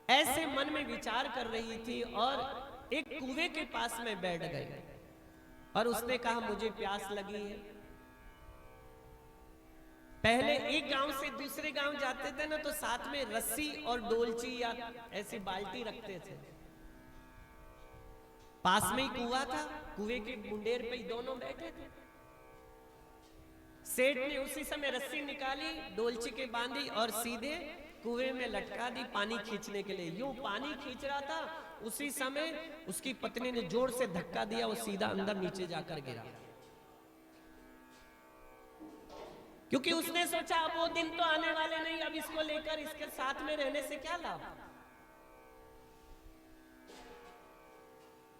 Speaker 1: ऐसे मन में विचार कर रही थी और एक कुएं के पास में बैठ गए और उसने कहा मुझे प्यास लगी है। पहले एक गांव से दूसरे गांव जाते थे ना, तो साथ में रस्सी और डोलची या ऐसी बाल्टी रखते थे। पास में ही कुआं था, कुएं के मुंडेर पे ही दोनों बैठे थे। सेठ ने उसी समय रस्सी निकाली, डोलची के बांधी और सीधे कुएं में लटका दी पानी खींचने के लिए। यूं पानी खींच रहा था, उसी समय उसकी पत्नी ने जोर से धक्का दिया, वो सीधा अंदर नीचे जाकर गिरा। क्योंकि उसने सोचा अब वो दिन तो आने वाले नहीं, अब इसको लेकर इसके साथ में रहने से क्या लाभ।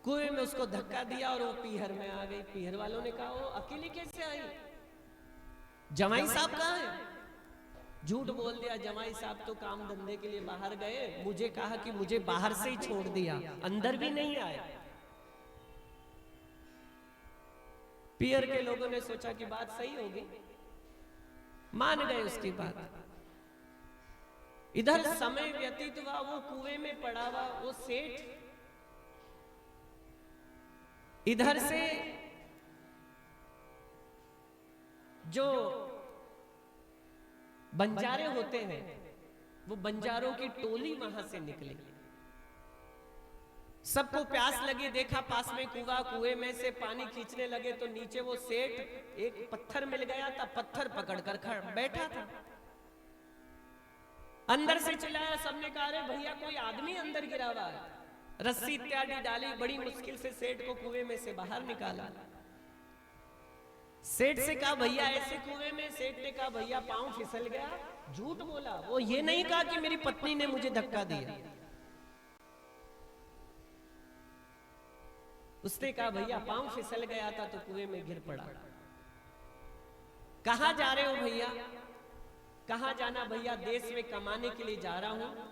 Speaker 1: कुएं में उसको धक्का दिया और वो पीहर में आ गई। पीहर वालों ने कहा वो अकेली कैसे आई, जमाई साहब कहाँ है? झूठ बोल दिया, जमाई साहब तो काम धंधे के लिए बाहर गए, मुझे कहा कि मुझे बाहर से ही छोड़ दिया, अंदर भी नहीं आया। पीहर के लोगों ने सोचा कि बात सही होगी, मान गए उसकी बात। इधर समय व्यतीत हुआ, वो कुएं में पड़ा हुआ वो सेठ इधर से जो बंजारे होते हैं, वो बंजारों की टोली वहां से निकली। सबको प्यास लगी, देखा पास में कुआं, कुएं में से पानी खींचने लगे तो नीचे वो सेठ एक पत्थर मिल गया था, पत्थर पकड़कर खड़ा बैठा था। अंदर से चिल्लाया, सबने कहा अरे भैया कोई आदमी अंदर गिरा हुआ है। रस्सी इत्यादि डाली, बड़ी मुश्किल से सेठ को कुएं में से बाहर निकाला। सेठ से कहा भैया ऐसे कुएं में? सेठ ने कहा भैया पांव फिसल गया। झूठ बोला, वो ये नहीं कहा कि मेरी पत्नी ने मुझे धक्का दिया। उसने कहा भैया पांव फिसल गया था तो कुएं में गिर पड़ा। कहां जा रहे हो भैया? कहां जाना भैया? देश में कमाने के लिए जा रहा हूं।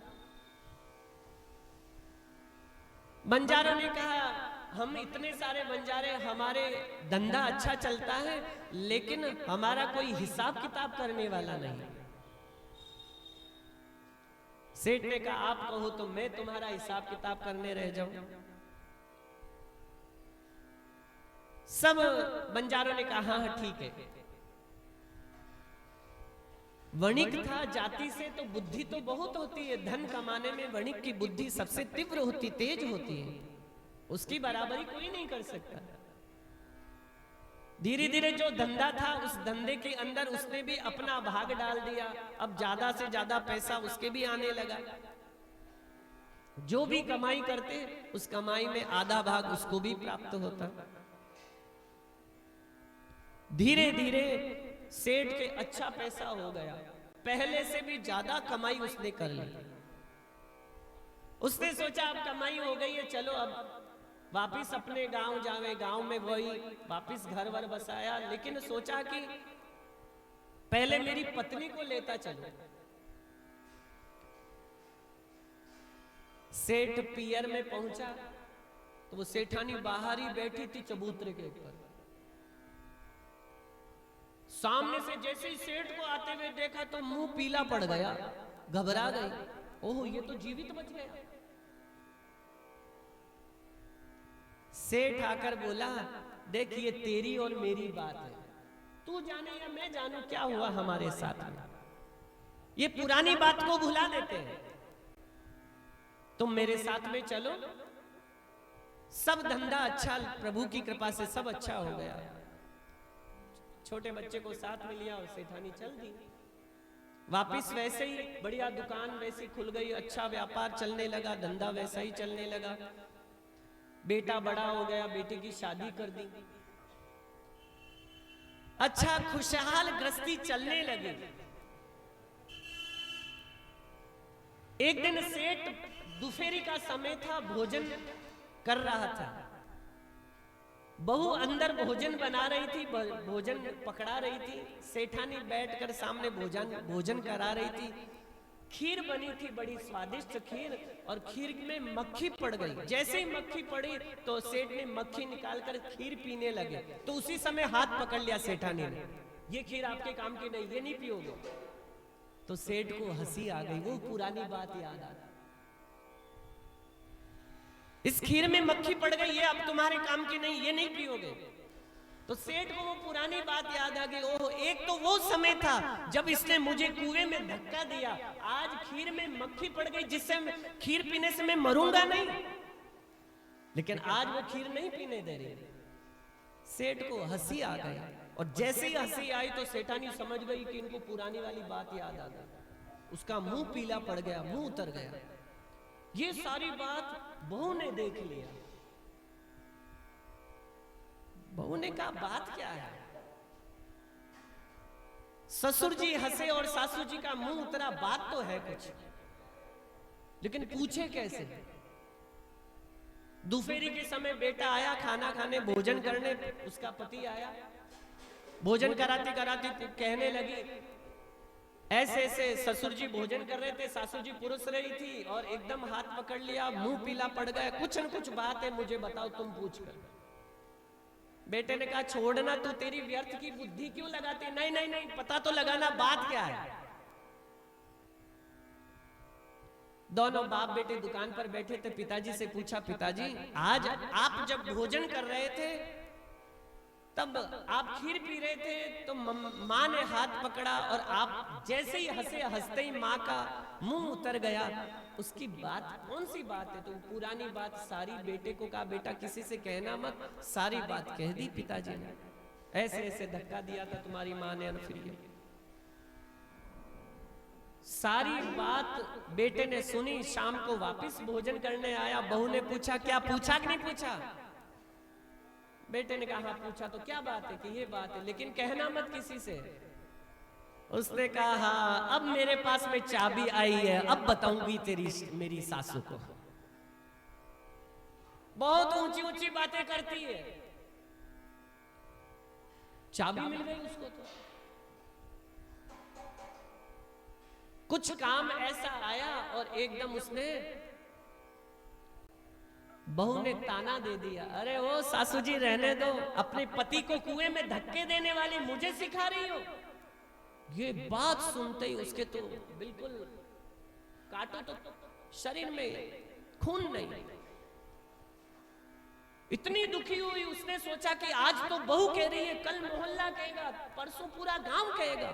Speaker 1: बंजारों ने कहा हम इतने सारे बंजारे, हमारे धंधा अच्छा चलता है, लेकिन हमारा कोई हिसाब किताब करने वाला नहीं। सेठ ने कहा आप कहो तो मैं तुम्हारा हिसाब किताब करने रह जाऊं। सब बंजारों ने कहा हाँ ठीक है। वणिक था जाति से, तो बुद्धि तो बहुत होती है, धन कमाने में वणिक की बुद्धि सबसे तीव्र होती, तेज होती है, उसकी बराबरी कोई नहीं कर सकता। धीरे धीरे जो धंधा था, उस धंधे के अंदर उसने भी अपना भाग डाल दिया। अब ज्यादा से ज्यादा पैसा उसके भी आने लगा। जो भी कमाई करते उस कमाई में आधा भाग उसको भी प्राप्त होता। धीरे धीरे सेठ के अच्छा पैसा हो गया, पहले से भी ज्यादा कमाई उसने कर ली। उसने सोचा अब कमाई हो गई है, चलो अब वापिस अपने गांव जावे। गांव में वही वापिस घर वर बसाया, लेकिन सोचा कि पहले मेरी पत्नी को लेता चलो। सेठ पियर में पहुंचा तो वो सेठानी बाहर ही बैठी थी चबूतरे के ऊपर। सामने से जैसे ही सेठ को आते हुए देखा तो मुंह पीला पड़ गया, घबरा गई। ओह ये तो जीवित बच गया। सेठ आकर बोला देख ये तेरी और मेरी बात है, तू जाने या मैं जानूं क्या हुआ हमारे साथ में। ये पुरानी बात को भुला देते हैं, तुम मेरे साथ में चलो। सब धंधा अच्छा, प्रभु की कृपा से सब अच्छा हो गया। छोटे बच्चे को साथ में लिया और सेठानी चल दी। वापिस वैसे ही बढ़िया दुकान वैसी खुल गई, अच्छा व्यापार चलने लगा, धंधा वैसा ही चलने लगा। बेटा बड़ा हो गया, बेटे की शादी कर दी। अच्छा खुशहाल गृहस्थी चलने लगी। एक दिन सेठ दोपहरी का समय था, भोजन कर रहा था। बहू अंदर भोजन बना रही थी, भोजन पकड़ा रही थी। सेठानी बैठकर सामने भोजन करा रही थी। खीर बनी थी, बड़ी स्वादिष्ट खीर, और खीर में मक्खी पड़ गई। जैसे ही मक्खी पड़ी तो सेठ ने मक्खी निकालकर खीर पीने लगे। तो उसी समय हाथ पकड़ लिया सेठानी ने, ये खीर आपके काम की नहीं, ये नहीं पियोगे। तो सेठ को हंसी आ गई, वो पुरानी बात याद आ गई। इस खीर में मक्खी पड़ गई, ये अब तुम्हारे काम की नहीं, ये नहीं पियोगे। तो सेठ को वो पुरानी बात याद आ गई। ओह, एक तो वो समय था जब इसने मुझे कुएं में धक्का दिया, आज खीर में मक्खी पड़ गई जिससे खीर पीने से मैं मरूंगा नहीं, लेकिन आज वो खीर नहीं पीने दे रही। सेठ को हंसी आ गई, और जैसे ही हंसी आई तो सेठानी समझ गई कि इनको पुरानी वाली बात याद आ गई। उसका मुंह पीला पड़ गया, मुंह उतर गया। ये सारी बात बहू ने देख लिया। बहू ने कहा, बात क्या है? ससुर जी हंसे और सासू जी का मुंह उतरा, बात तो है कुछ, लेकिन पूछे कैसे? दोपहरी के समय बेटा आया खाना खाने, भोजन करने, उसका पति आया। भोजन कराती कराती कहने लगी, ऐसे ऐसे ससुर जी भोजन कर रहे थे, सासू जी पुरुष रही थी और एकदम हाथ पकड़ लिया, मुंह पीला पड़ गया, कुछ न कुछ बात है, मुझे बताओ तुम पूछ कर। बेटे ने कहा, छोड़ना, तू तेरी व्यर्थ की बुद्धि क्यों लगाती? नहीं नहीं नहीं, पता तो लगाना, बात क्या है? दोनों बाप बेटे दुकान पर बैठे थे। पिताजी से पूछा, पिताजी आज आप जब भोजन कर रहे थे तब आप खीर पी रहे थे, तो माँ ने हाथ पकड़ा और आप जैसे ही हंसे, हंसते ही माँ का मुंह उतर गया। उसकी बात कौन सी बात है? तो पुरानी बात सारी बेटे को कहा, बेटा किसी से कहना मत, सारी बात कह दी पिताजी ने। ऐसे ऐसे धक्का दिया था तुम्हारी माँ ने, और फिर ये सारी बात बेटे ने सुनी। शाम को वापस भोजन करने आया। बहू ने पूछा, क्या पूछा कि नहीं पूछा? बेटे ने कहा, हाँ पूछा। तो क्या बात है? कि ये बात है, लेकिन कहना मत किसी से। उसने कहा, हाँ अब मेरे पास में चाबी आई है, अब बताऊंगी तेरी मेरी सासू को। बहुत ऊंची ऊंची बातें करती है। चाबी मिल गई उसको। तो कुछ काम ऐसा आया और एकदम उसने, बहू ने ताना दे दिया, अरे वो सासू जी रहने दो, अपने पति को कुएं में धक्के देने वाली मुझे सिखा रही हो। ये बात सुनते ही उसके तो बिल्कुल काटो तो शरीर में खून नहीं। इतनी दुखी हुई, उसने सोचा कि आज तो बहू कह रही है, कल मोहल्ला कहेगा, परसों पूरा गांव कहेगा,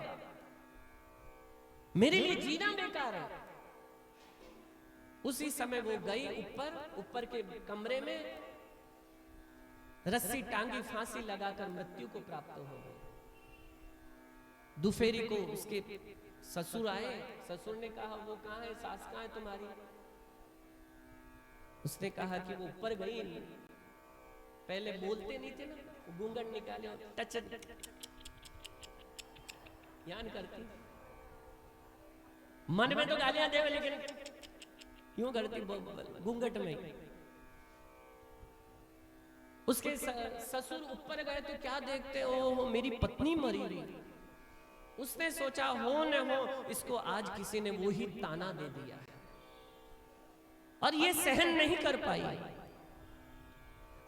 Speaker 1: मेरे लिए जीना बेकार है। उसी समय वो गई ऊपर के कमरे में, रस्सी टांगी, फांसी लगाकर मृत्यु को प्राप्त हो गई। दोपहरी को उसके ससुर आए। ससुर ने कहा, वो कहाँ है, सास कहाँ है तुम्हारी? उसने कहा कि वो ऊपर गई। पहले बोलते नहीं थे ना, घूंघट निकाले और टच यान करती, मन में तो गालियां देवे लेकिन यूं करती घूंघट में। उसके ससुर ऊपर गए तो क्या देखते, ओह मेरी पत्नी मरी रही। उसने सोचा, हो न हो, इसको आज किसी ने वो ही ताना दे दिया और ये सहन नहीं कर पाई।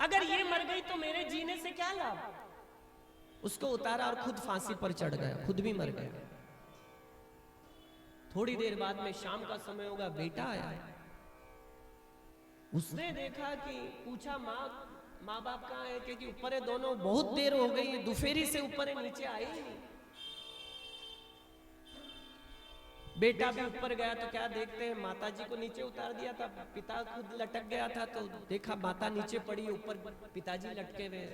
Speaker 1: अगर ये मर गई तो मेरे जीने से क्या लाभ। उसको उतारा और खुद फांसी पर चढ़ गया, खुद भी मर गया। थोड़ी देर बाद में शाम का समय होगा, बेटा आया। उसने देखा कि पूछा, माँ बाप कहाँ है? क्योंकि ऊपर है दोनों, बहुत देर हो गई, दोपहरी से ऊपर है, नीचे आई नहीं। बेटा भी ऊपर गया तो क्या देखते हैं, माता जी को नीचे उतार दिया था, पिता खुद लटक गया था। तो देखा माता नीचे पड़ी, ऊपर पिताजी लटके हुए।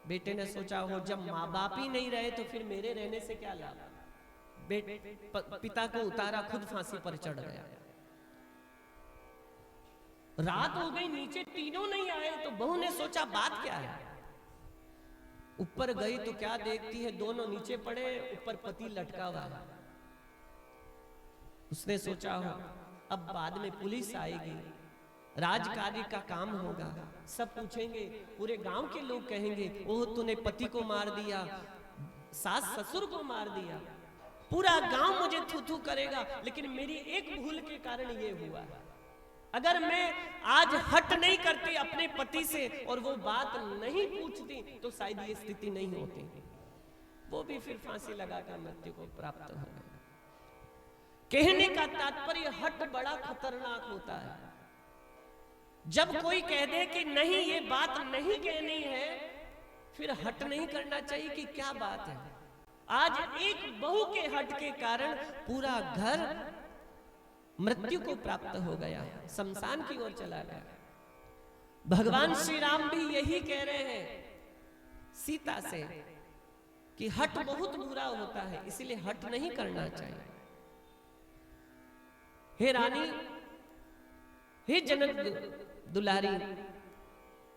Speaker 1: बेटे ने सोचा, हो जब माँ बाप ही नहीं रहे तो फिर मेरे रहने से क्या लाभ। पिता को उतारा, खुद फांसी पर चढ़ गया। रात हो गई, नीचे तीनों नहीं आए। तो बहू ने सोचा, बात क्या है। ऊपर गई तो क्या देखती है, दोनों नीचे पड़े, ऊपर पति लटका हुआ है। उसने सोचा, हो अब बाद में पुलिस आएगी, राजकार्य का काम होगा, सब पूछेंगे, पूरे गांव के लोग कहेंगे, ओह तूने पति को मार दिया, सास ससुर को मार दिया, पूरा गांव मुझे थू थू करेगा। लेकिन मेरी एक भूल के कारण ये हुआ। अगर मैं आज हट नहीं करती अपने पति से और वो बात नहीं पूछती तो शायद ये स्थिति नहीं होती। वो भी फिर फांसी लगाकर मृत्यु को प्राप्त हो गए। कहने का तात्पर्य, हट बड़ा खतरनाक होता है। जब कोई कह दे कि नहीं ये बात नहीं कहनी है, फिर हट नहीं करना चाहिए कि क्या बात है। आज एक बहू के हट के कारण पूरा घर मृत्यु को प्राप्त हो गया, शमशान की ओर चला गया। भगवान श्री राम भी यही कह रहे हैं सीता से कि हट बहुत बुरा होता है, इसलिए हट नहीं करना चाहिए। हे रानी, हे जनक दुलारी,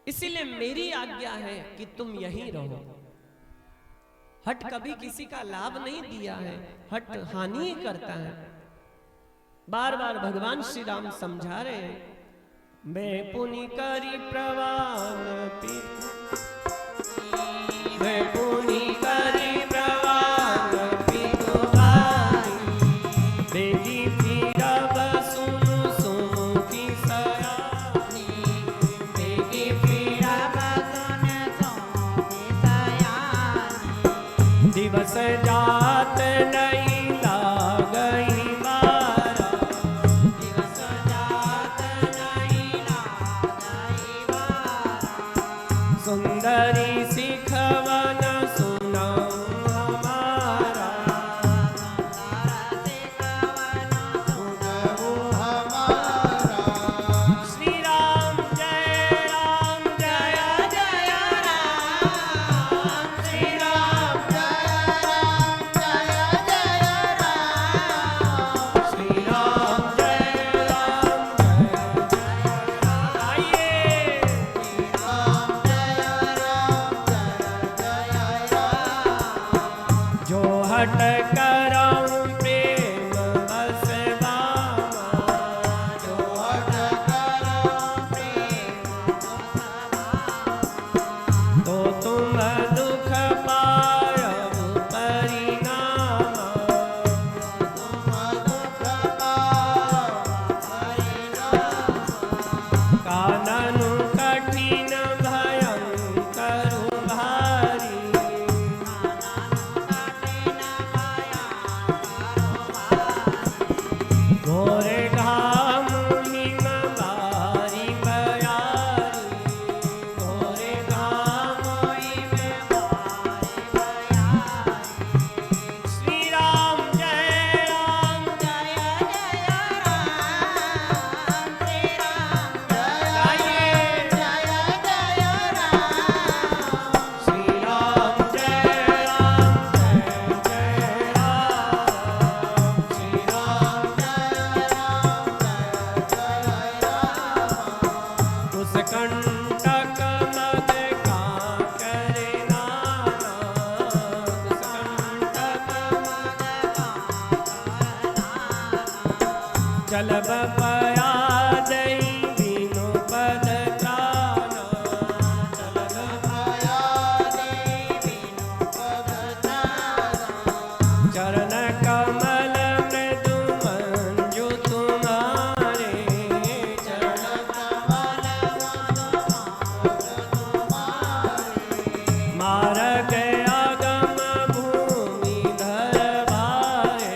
Speaker 1: इसीलिए मेरी आज्ञा है कि तुम यहीं रहो। हट कभी किसी का लाभ नहीं दिया है, हट हानि ही करता है। बार बार भगवान श्री राम समझा रहे हैं, मैं पुनि करी प्रवान मैं पुनि करी प्रवान पितु भाई, बेटी फिरब सुनु सुमुखी सयानी, बेटी फिरब सुनु सुमुखी सयानी, दिवस जात नहीं लागई बारा, दिवस जात नहीं लागई बारा, सुंदरी सिखवन सुनाऊं हमारा, सुंदर सिखवन सुनाऊं हमारा। श्री राम जय राम जय जय राम, श्री राम जय राम जय जय राम, श्री राम जय राम जय जय राम। आइए श्री राम जय राम जय जय राम, जो हट करऊं प्रेम बस बामा, जो हट करऊं प्रेम बस बामा, तो तुम दुख पायब परिणामा, तो तुम दुख पायब परिणामा, काननु कठिन भयंकर भारी, काननु कठिन भयंकर भारी, घोर घाम हिम बारी बयारी, घोर घाम हिम बारी बयारी। श्री राम जय राम जय जय राम, श्री राम जय जय जय राम, श्री राम जय राम जय जय राम, श्री राम जय राम जय जय राम। उस कंटक मद का करे नाना, उस कंटक मद का करे नाना, चलब पया दई बिनु पद त्राना, चलब पया दई बिनु पद त्राना, चरण कमल मृदु मंजु तुम्हारे, चरण कमल मृदु मंजु तुम्हारे, मार्ग आगम भूमि धर भारे,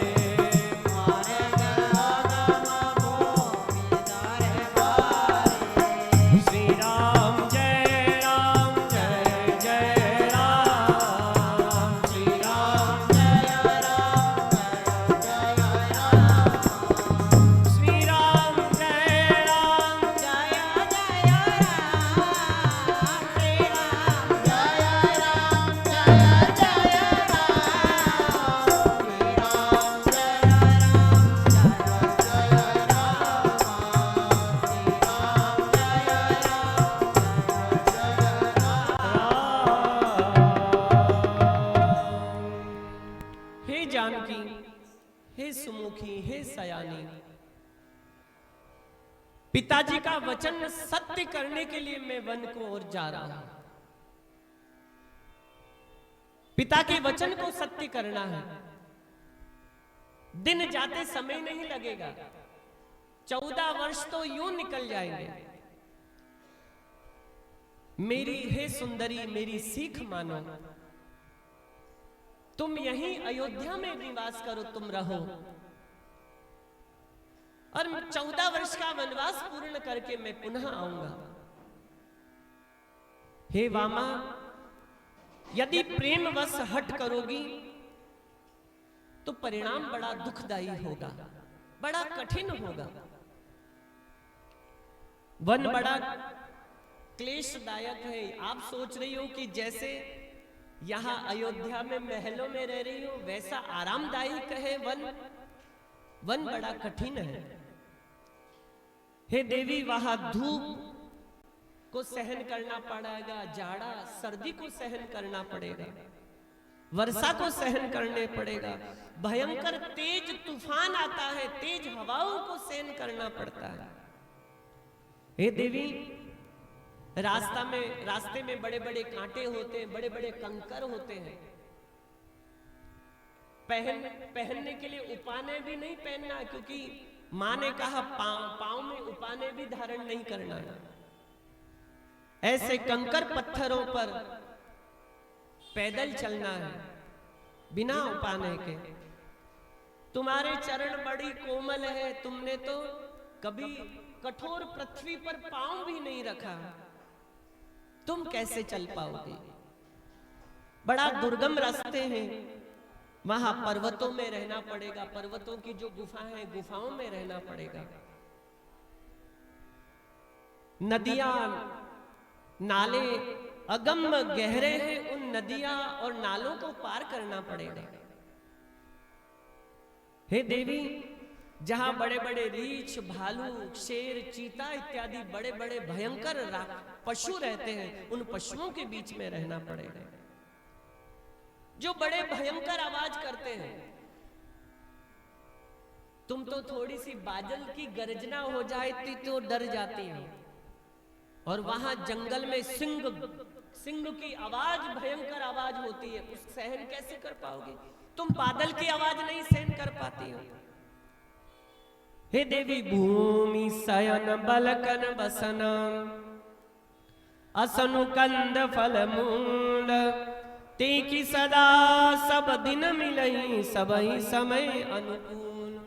Speaker 1: मार्ग आगम भूमि धर भारे। श्री राम जय राम जय जय राम, श्री राम जय राम जय जय राम, श्री राम जय राम जय जय राम, श्री राम जय राम जय जय राम, श्री राम जय राम जय जय राम, हे जानकी, हे सुमुखी, हे सयानी, पिताजी का वचन सत्य करने के लिए मैं वन को ओर जा रहा हूं। पिता के वचन को सत्य करना है। दिन जाते समय नहीं लगेगा, 14 वर्ष तो यूं निकल जाएंगे। मेरी हे सुंदरी, मेरी सीख मानो, तुम यहीं अयोध्या में निवास करो, तुम रहो। और 14 वर्ष का वनवास पूर्ण करके मैं पुनः आऊंगा। हे वामा, यदि प्रेमवश हट करोगी तो परिणाम बड़ा दुखदाई होगा, बड़ा कठिन होगा। वन बड़ा क्लेशदायक है। आप सोच रही हो कि जैसे यहां अयोध्या में महलों में रह रही हो वैसा आरामदायक है वन। वन बड़ा कठिन है। हे देवी, वहां धूप को सहन करना पड़ेगा, जाड़ा सर्दी को सहन करना पड़ेगा, वर्षा को सहन करने पड़ेगा, भयंकर तेज तूफान आता है, तेज हवाओं को सहन करना पड़ता है। हे देवी, रास्ते में बड़े बड़े कांटे होते हैं, बड़े बड़े कंकर होते हैं। पहनने के लिए उपाने भी नहीं पहनना, क्योंकि मां ने कहा पांव में उपाने भी धारण नहीं करना है। ऐसे कंकर पत्थरों पर पैदल चलना है बिना उपाने के। तुम्हारे चरण बड़ी कोमल है, तुमने तो कभी कठोर पृथ्वी पर पांव भी नहीं रखा, तुम कैसे चल पाओगे? बड़ा दुर्गम रास्ते हैं, वहां पर्वतों में रहना पड़ेगा, पर्वतों की जो गुफाएं हैं गुफाओं में रहना पड़ेगा। नदियां नाले अगम गहरे हैं, उन नदियां और नालों को पार करना पड़ेगा। हे देवी, जहां बड़े बड़े रीछ, भालू, शेर, चीता इत्यादि बड़े बड़े भयंकर पशु रहते हैं, उन पशुओं के बीच में रहना पड़ेगा, जो बड़े भयंकर आवाज करते हैं। तुम तो थोड़ी सी बादल की गर्जना हो जाती तो डर जाती हो, और वहां जंगल में सिंह की आवाज, भयंकर आवाज होती है, उस सहन कैसे कर पाओगे? तुम बादल की आवाज नहीं सहन कर पाती हो। हे देवी, भूमि शयन बलकन बसन, असनु कंद फल मूल, ते की सदा सब दिन मिलई, सबही समय अनुकूल।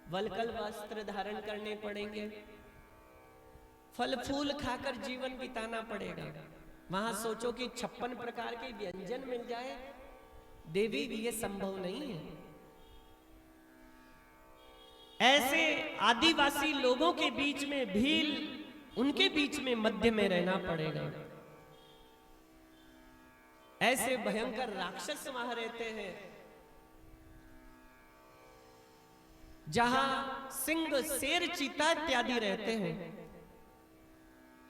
Speaker 1: वलकल वस्त्र धारण करने पड़ेंगे, फल फूल खाकर जीवन बिताना पड़ेगा। वहां सोचो कि 56 प्रकार के व्यंजन मिल जाए, देवी, ये संभव नहीं है। ऐसे आदिवासी लोगों के बीच में, भील, उनके बीच में मध्य में रहना पड़ेगा। ऐसे भयंकर राक्षस वहां रहते हैं, जहां सिंह, शेर, चीता इत्यादि रहते हैं।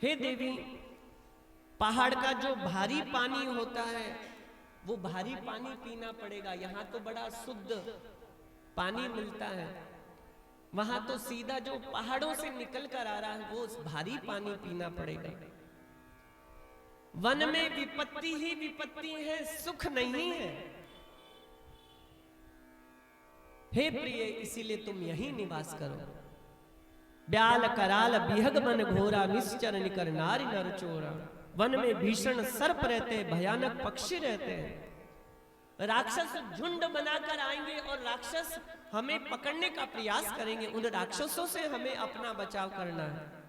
Speaker 1: हे देवी, पहाड़ का जो भारी पानी होता है वो भारी पानी पीना पड़ेगा। यहाँ तो बड़ा शुद्ध पानी मिलता है, वहां तो सीधा जो पहाड़ों से निकल कर आ रहा है वो भारी पानी पीना पड़ेगा। वन में विपत्ति ही विपत्ति है, सुख नहीं है। हे प्रिय, इसीलिए तुम यहीं निवास करो। ब्याल कराल बिहग मन घोरा, निश्चर निकर नारी नर चोरा। वन में भीषण सर्प रहते हैं, भयानक पक्षी रहते हैं। राक्षस झुंड बनाकर आएंगे और राक्षस हमें पकड़ने का प्रयास करेंगे। उन राक्षसों से हमें अपना बचाव करना है,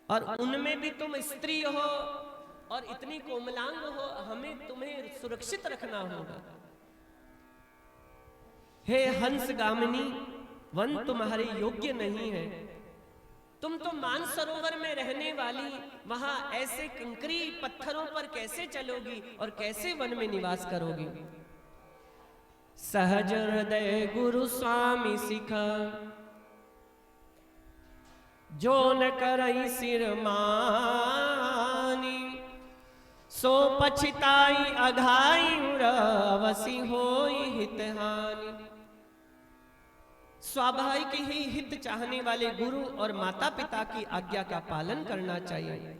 Speaker 1: और उनमें भी तुम स्त्री हो और इतनी कोमलांग हो, हमें तुम्हें सुरक्षित रखना होगा। हे हंस गामिनी, वन तुम्हारे योग्य नहीं है। तुम तो मानसरोवर में रहने वाली, वहां ऐसे कंकरी पत्थरों पर कैसे चलोगी और कैसे वन में निवास करोगी? सहज हृदय गुरु स्वामी सिखा, जो न करई सिर मानी, सो पछताई अघाई उरवसी होई हितहानि। स्वाभाविक ही हित चाहने वाले गुरु और माता पिता की आज्ञा का पालन करना चाहिए।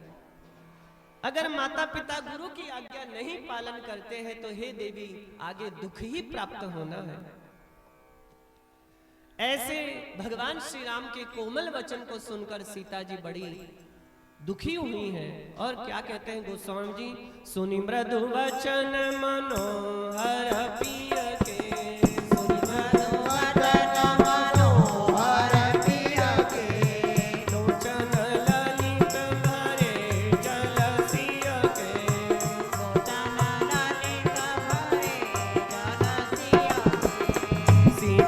Speaker 1: अगर माता पिता गुरु की आज्ञा नहीं पालन करते हैं तो हे देवी, आगे दुख ही प्राप्त होना है। ऐसे भगवान श्री राम के कोमल वचन को सुनकर सीता जी बड़ी दुखी हुई हैं, और क्या कहते हैं गोस्वामी जी? सुनि मृदु वचन मनोहर पिय के, सुनि मृदु वचन मनोहर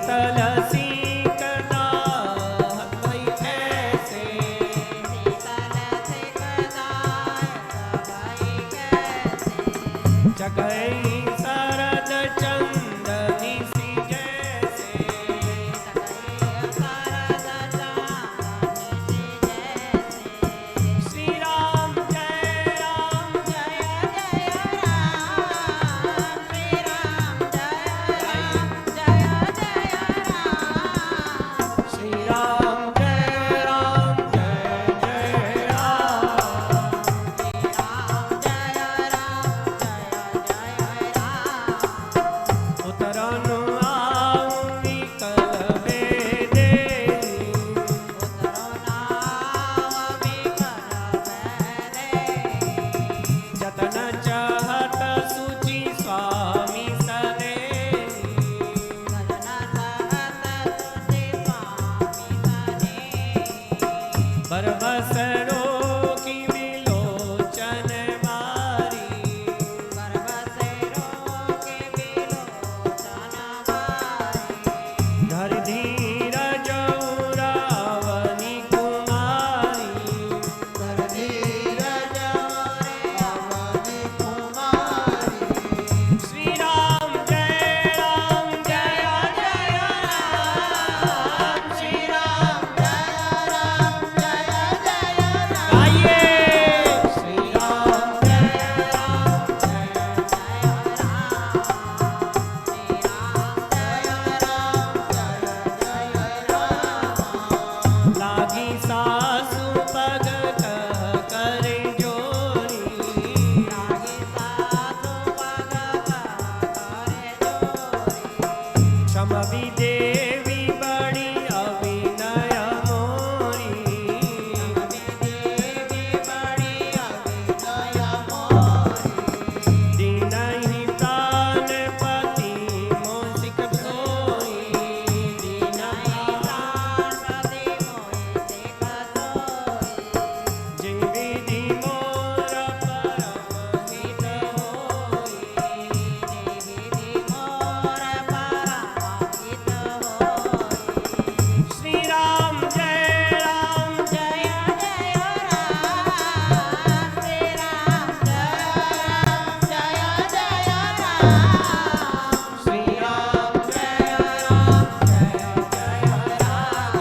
Speaker 1: शीतल सीकदा भई ऐसे, जगई शरद चंदनी सी जैसे, श्री राम जय राम, श्री राम जय राम जय जय राम, उतरनु आऊँ कल बेदे, जतन चाहत सुचि स्वामी सदे, बरबस रोकी विलोचन मारी, धर धीरज रावणी कुमारी, श्री राम जय राम जय जय राम, श्री राम गाइए, श्री राम जय राम लागी सासु पग कह कर जोरी, क्षम भी देवी बड़ी अभिनय मोरी, दीनहि प्राण पति मोसिक सोई, जे विधि मोर परम हित होई, श्री राम जय राम, श्री राम जय राम जय जय राम,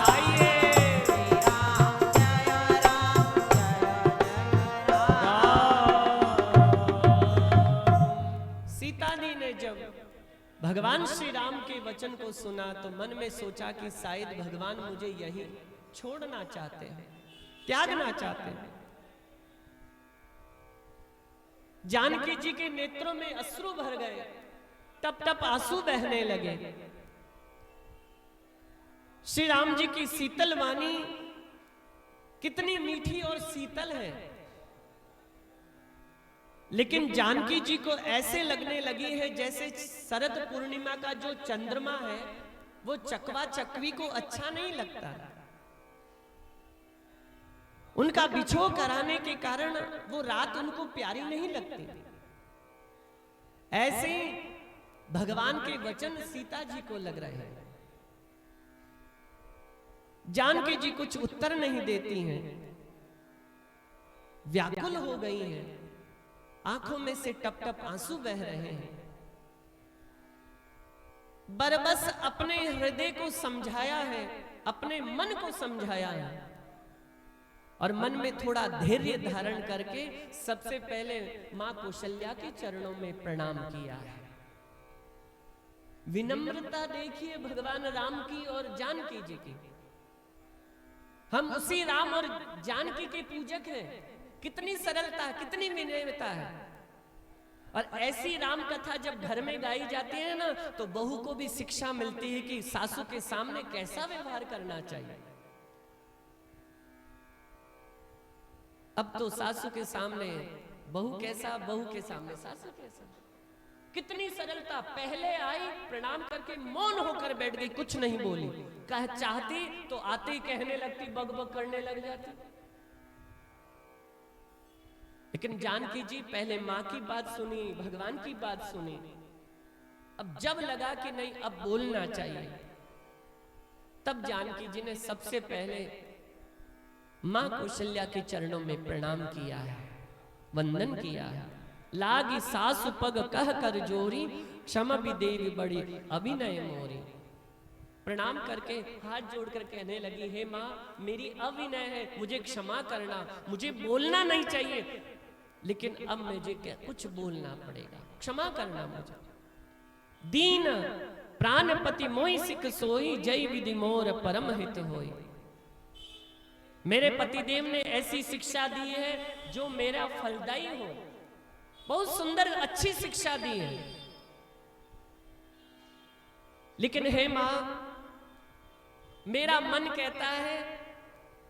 Speaker 1: गाइए, सीता जी ने जब भगवान श्री राम के वचन को सुना तो मन में सोचा कि शायद भगवान मुझे यही छोड़ना चाहते हैं, त्यागना चाहते हैं। जानकी जी के नेत्रों में अश्रु भर गए, टप टप आंसू बहने लगे। श्री राम जी की शीतल वाणी कितनी मीठी और शीतल है, लेकिन जानकी जी को ऐसे लगने लगी है जैसे शरद पूर्णिमा का जो चंद्रमा है वो चकवा चकवी को अच्छा नहीं लगता। उनका बिछो कराने के कारण वो रात उनको प्यारी नहीं लगती। ऐसे भगवान के वचन सीता जी को लग रहे हैं। जानकी जी कुछ उत्तर नहीं देती हैं, व्याकुल हो गई हैं, आंखों में से टप टप आंसू बह रहे हैं। बरबस अपने हृदय को समझाया है, अपने मन को समझाया है और मन में थोड़ा धैर्य धारण करके सबसे पहले मां कौशल्या के चरणों में प्रणाम किया है। विनम्रता देखिए भगवान राम की और जानकी जी की। हम उसी राम और जानकी के पूजक हैं। कितनी सरलता, कितनी विनम्रता है। और ऐसी राम कथा जब घर में गाई जाती है ना, तो बहू को भी शिक्षा मिलती है कि सासू के सामने कैसा व्यवहार करना चाहिए। अब तो सासू के सामने बहू कैसा, बहू के सामने सासू कैसा। कितनी सरलता। पहले आई, प्रणाम करके मौन होकर बैठ गई, कुछ नहीं बोली। कह चाहती तो आते ही कहने लगती, बग बग करने लग जाती। लेकिन जानकी जी पहले मां की बात सुनी, भगवान की बात सुनी। अब जब लगा कि नहीं अब बोलना चाहिए, तब जानकी जी ने सबसे पहले मां कौशल्या के चरणों में प्रणाम किया है, वंदन किया है। लागी सासु पग कह कर जोरी, क्षमा भी देवी बड़ी अभिनय मोरी। प्रणाम करके हाथ जोड़कर कहने लगी, हे माँ मेरी अविनय है, मुझे क्षमा करना, मुझे बोलना नहीं चाहिए, लेकिन अब मुझे क्या कुछ बोलना पड़ेगा, क्षमा करना मुझे। दीन प्राणपति मोहि सिख सोई, जय विधि मोर परम हित होई। मेरे पतिदेव ने ऐसी शिक्षा दी है जो मेरा फलदायी हो, बहुत सुंदर अच्छी शिक्षा दी है। लेकिन हे मां, मेरा मन कहता है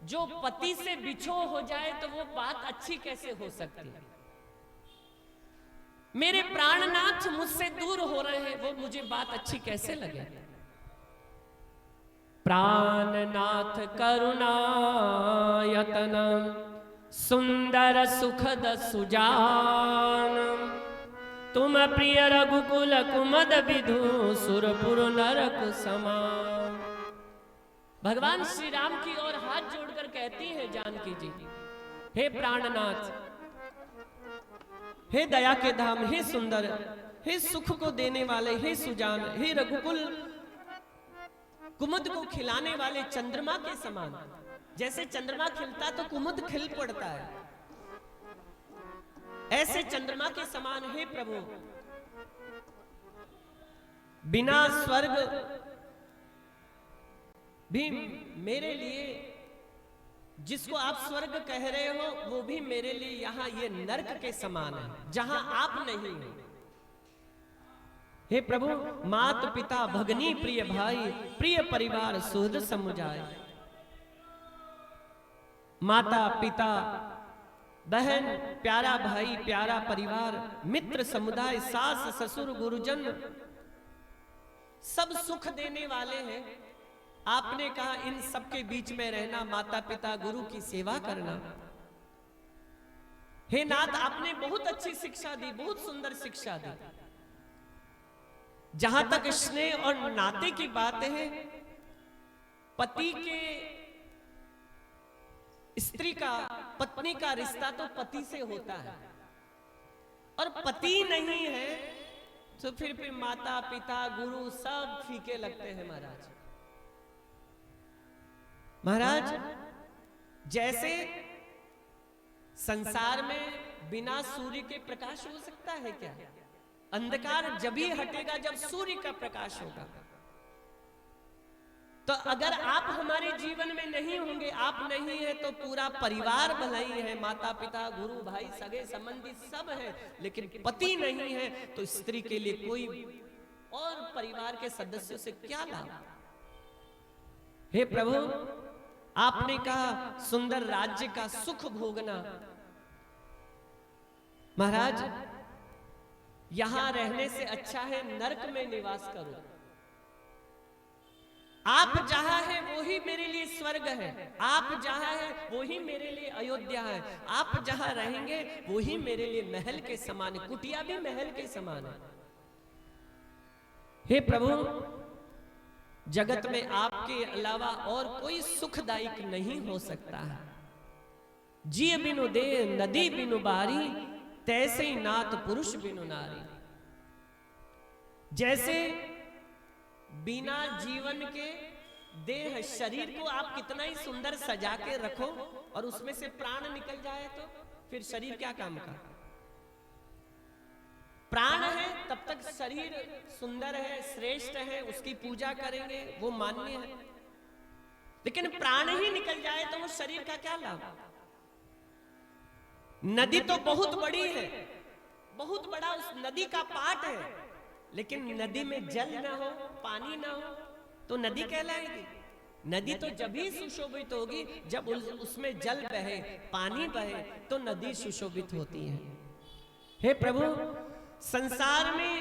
Speaker 1: जो पति से बिछो हो जाए तो वो बात अच्छी कैसे हो सकती है। मेरे प्राणनाथ मुझसे दूर हो रहे हैं, वो मुझे बात अच्छी कैसे लगे। प्राणनाथ करुणा यतनम, सुंदर सुखद सुजान, तुम प्रिय रघुकुल कुमद विधु, सुरपुर नरक समान। भगवान श्री राम की ओर हाथ जोड़कर कहती है जानकी जी, हे प्राणनाथ, हे दया के धाम, हे सुंदर, हे सुख को देने वाले, हे सुजान, हे रघुकुल कुमुद को खिलाने वाले चंद्रमा के समान। जैसे चंद्रमा खिलता तो कुमुद खिल पड़ता है, ऐसे चंद्रमा के समान हे प्रभु, बिना स्वर्ग भी मेरे लिए, जिसको आप स्वर्ग कह रहे हो वो भी मेरे लिए यहाँ ये नरक के समान है, जहां आप नहीं हो। हे प्रभु, मात पिता भगनी प्रिय भाई, प्रिय परिवार सुहृद समुदाय, माता पिता बहन प्यारा भाई प्यारा परिवार मित्र समुदाय सास ससुर गुरुजन सब सुख देने वाले हैं। आपने कहा इन सबके बीच में रहना, माता पिता गुरु की सेवा करना। हे नाथ, आपने बहुत अच्छी शिक्षा दी, बहुत सुंदर शिक्षा दी। जहां तक स्नेह और नाते की बात है, पति के स्त्री का पत्नी का रिश्ता तो पति से होता है, और पति नहीं है तो फिर माता पिता गुरु सब फीके लगते हैं। महाराज जैसे संसार में बिना सूर्य के प्रकाश हो सकता है क्या? अंधकार जब ही हटेगा जब सूर्य का प्रकाश होगा। तो अगर आप हमारे जीवन में नहीं होंगे, आप नहीं है तो पूरा परिवार भलाई है, माता पिता गुरु भाई सगे संबंधी सब है, लेकिन पति नहीं है तो स्त्री के लिए कोई और परिवार के सदस्यों से क्या लाभ? हे प्रभु, आपने कहा सुंदर राज्य का सुख भोगना। महाराज, यहां रहने से अच्छा है नरक में निवास करो। आप जहां है वो ही मेरे लिए स्वर्ग है, आप जहां है वो ही मेरे लिए अयोध्या है, आप जहां रहेंगे वो ही मेरे लिए महल के समान है, कुटिया भी महल के समान है। हे प्रभु, जगत में आपके अलावा और कोई सुखदायक नहीं हो सकता है। जिय बिनु दे नदी बिनु बारी, तैसे ही नाथ पुरुष बिनु नारी। जैसे बिना जीवन के देह शरीर को आप कितना ही सुंदर सजा के रखो और उसमें से प्राण निकल जाए तो फिर शरीर क्या काम का? प्राण है तब तक शरीर सुंदर है, श्रेष्ठ है, उसकी पूजा करेंगे, वो मान्य है। लेकिन प्राण ही निकल जाए तो वो शरीर का क्या लाभ? नदी तो बहुत बड़ी है, बहुत बड़ा उस नदी का पाट है, लेकिन नदी में जल ना हो, पानी ना हो तो नदी कहलाएगी? नदी तो जब ही सुशोभित होगी जब उसमें जल बहे, पानी बहे, तो नदी सुशोभित होती है। हे प्रभु, संसार में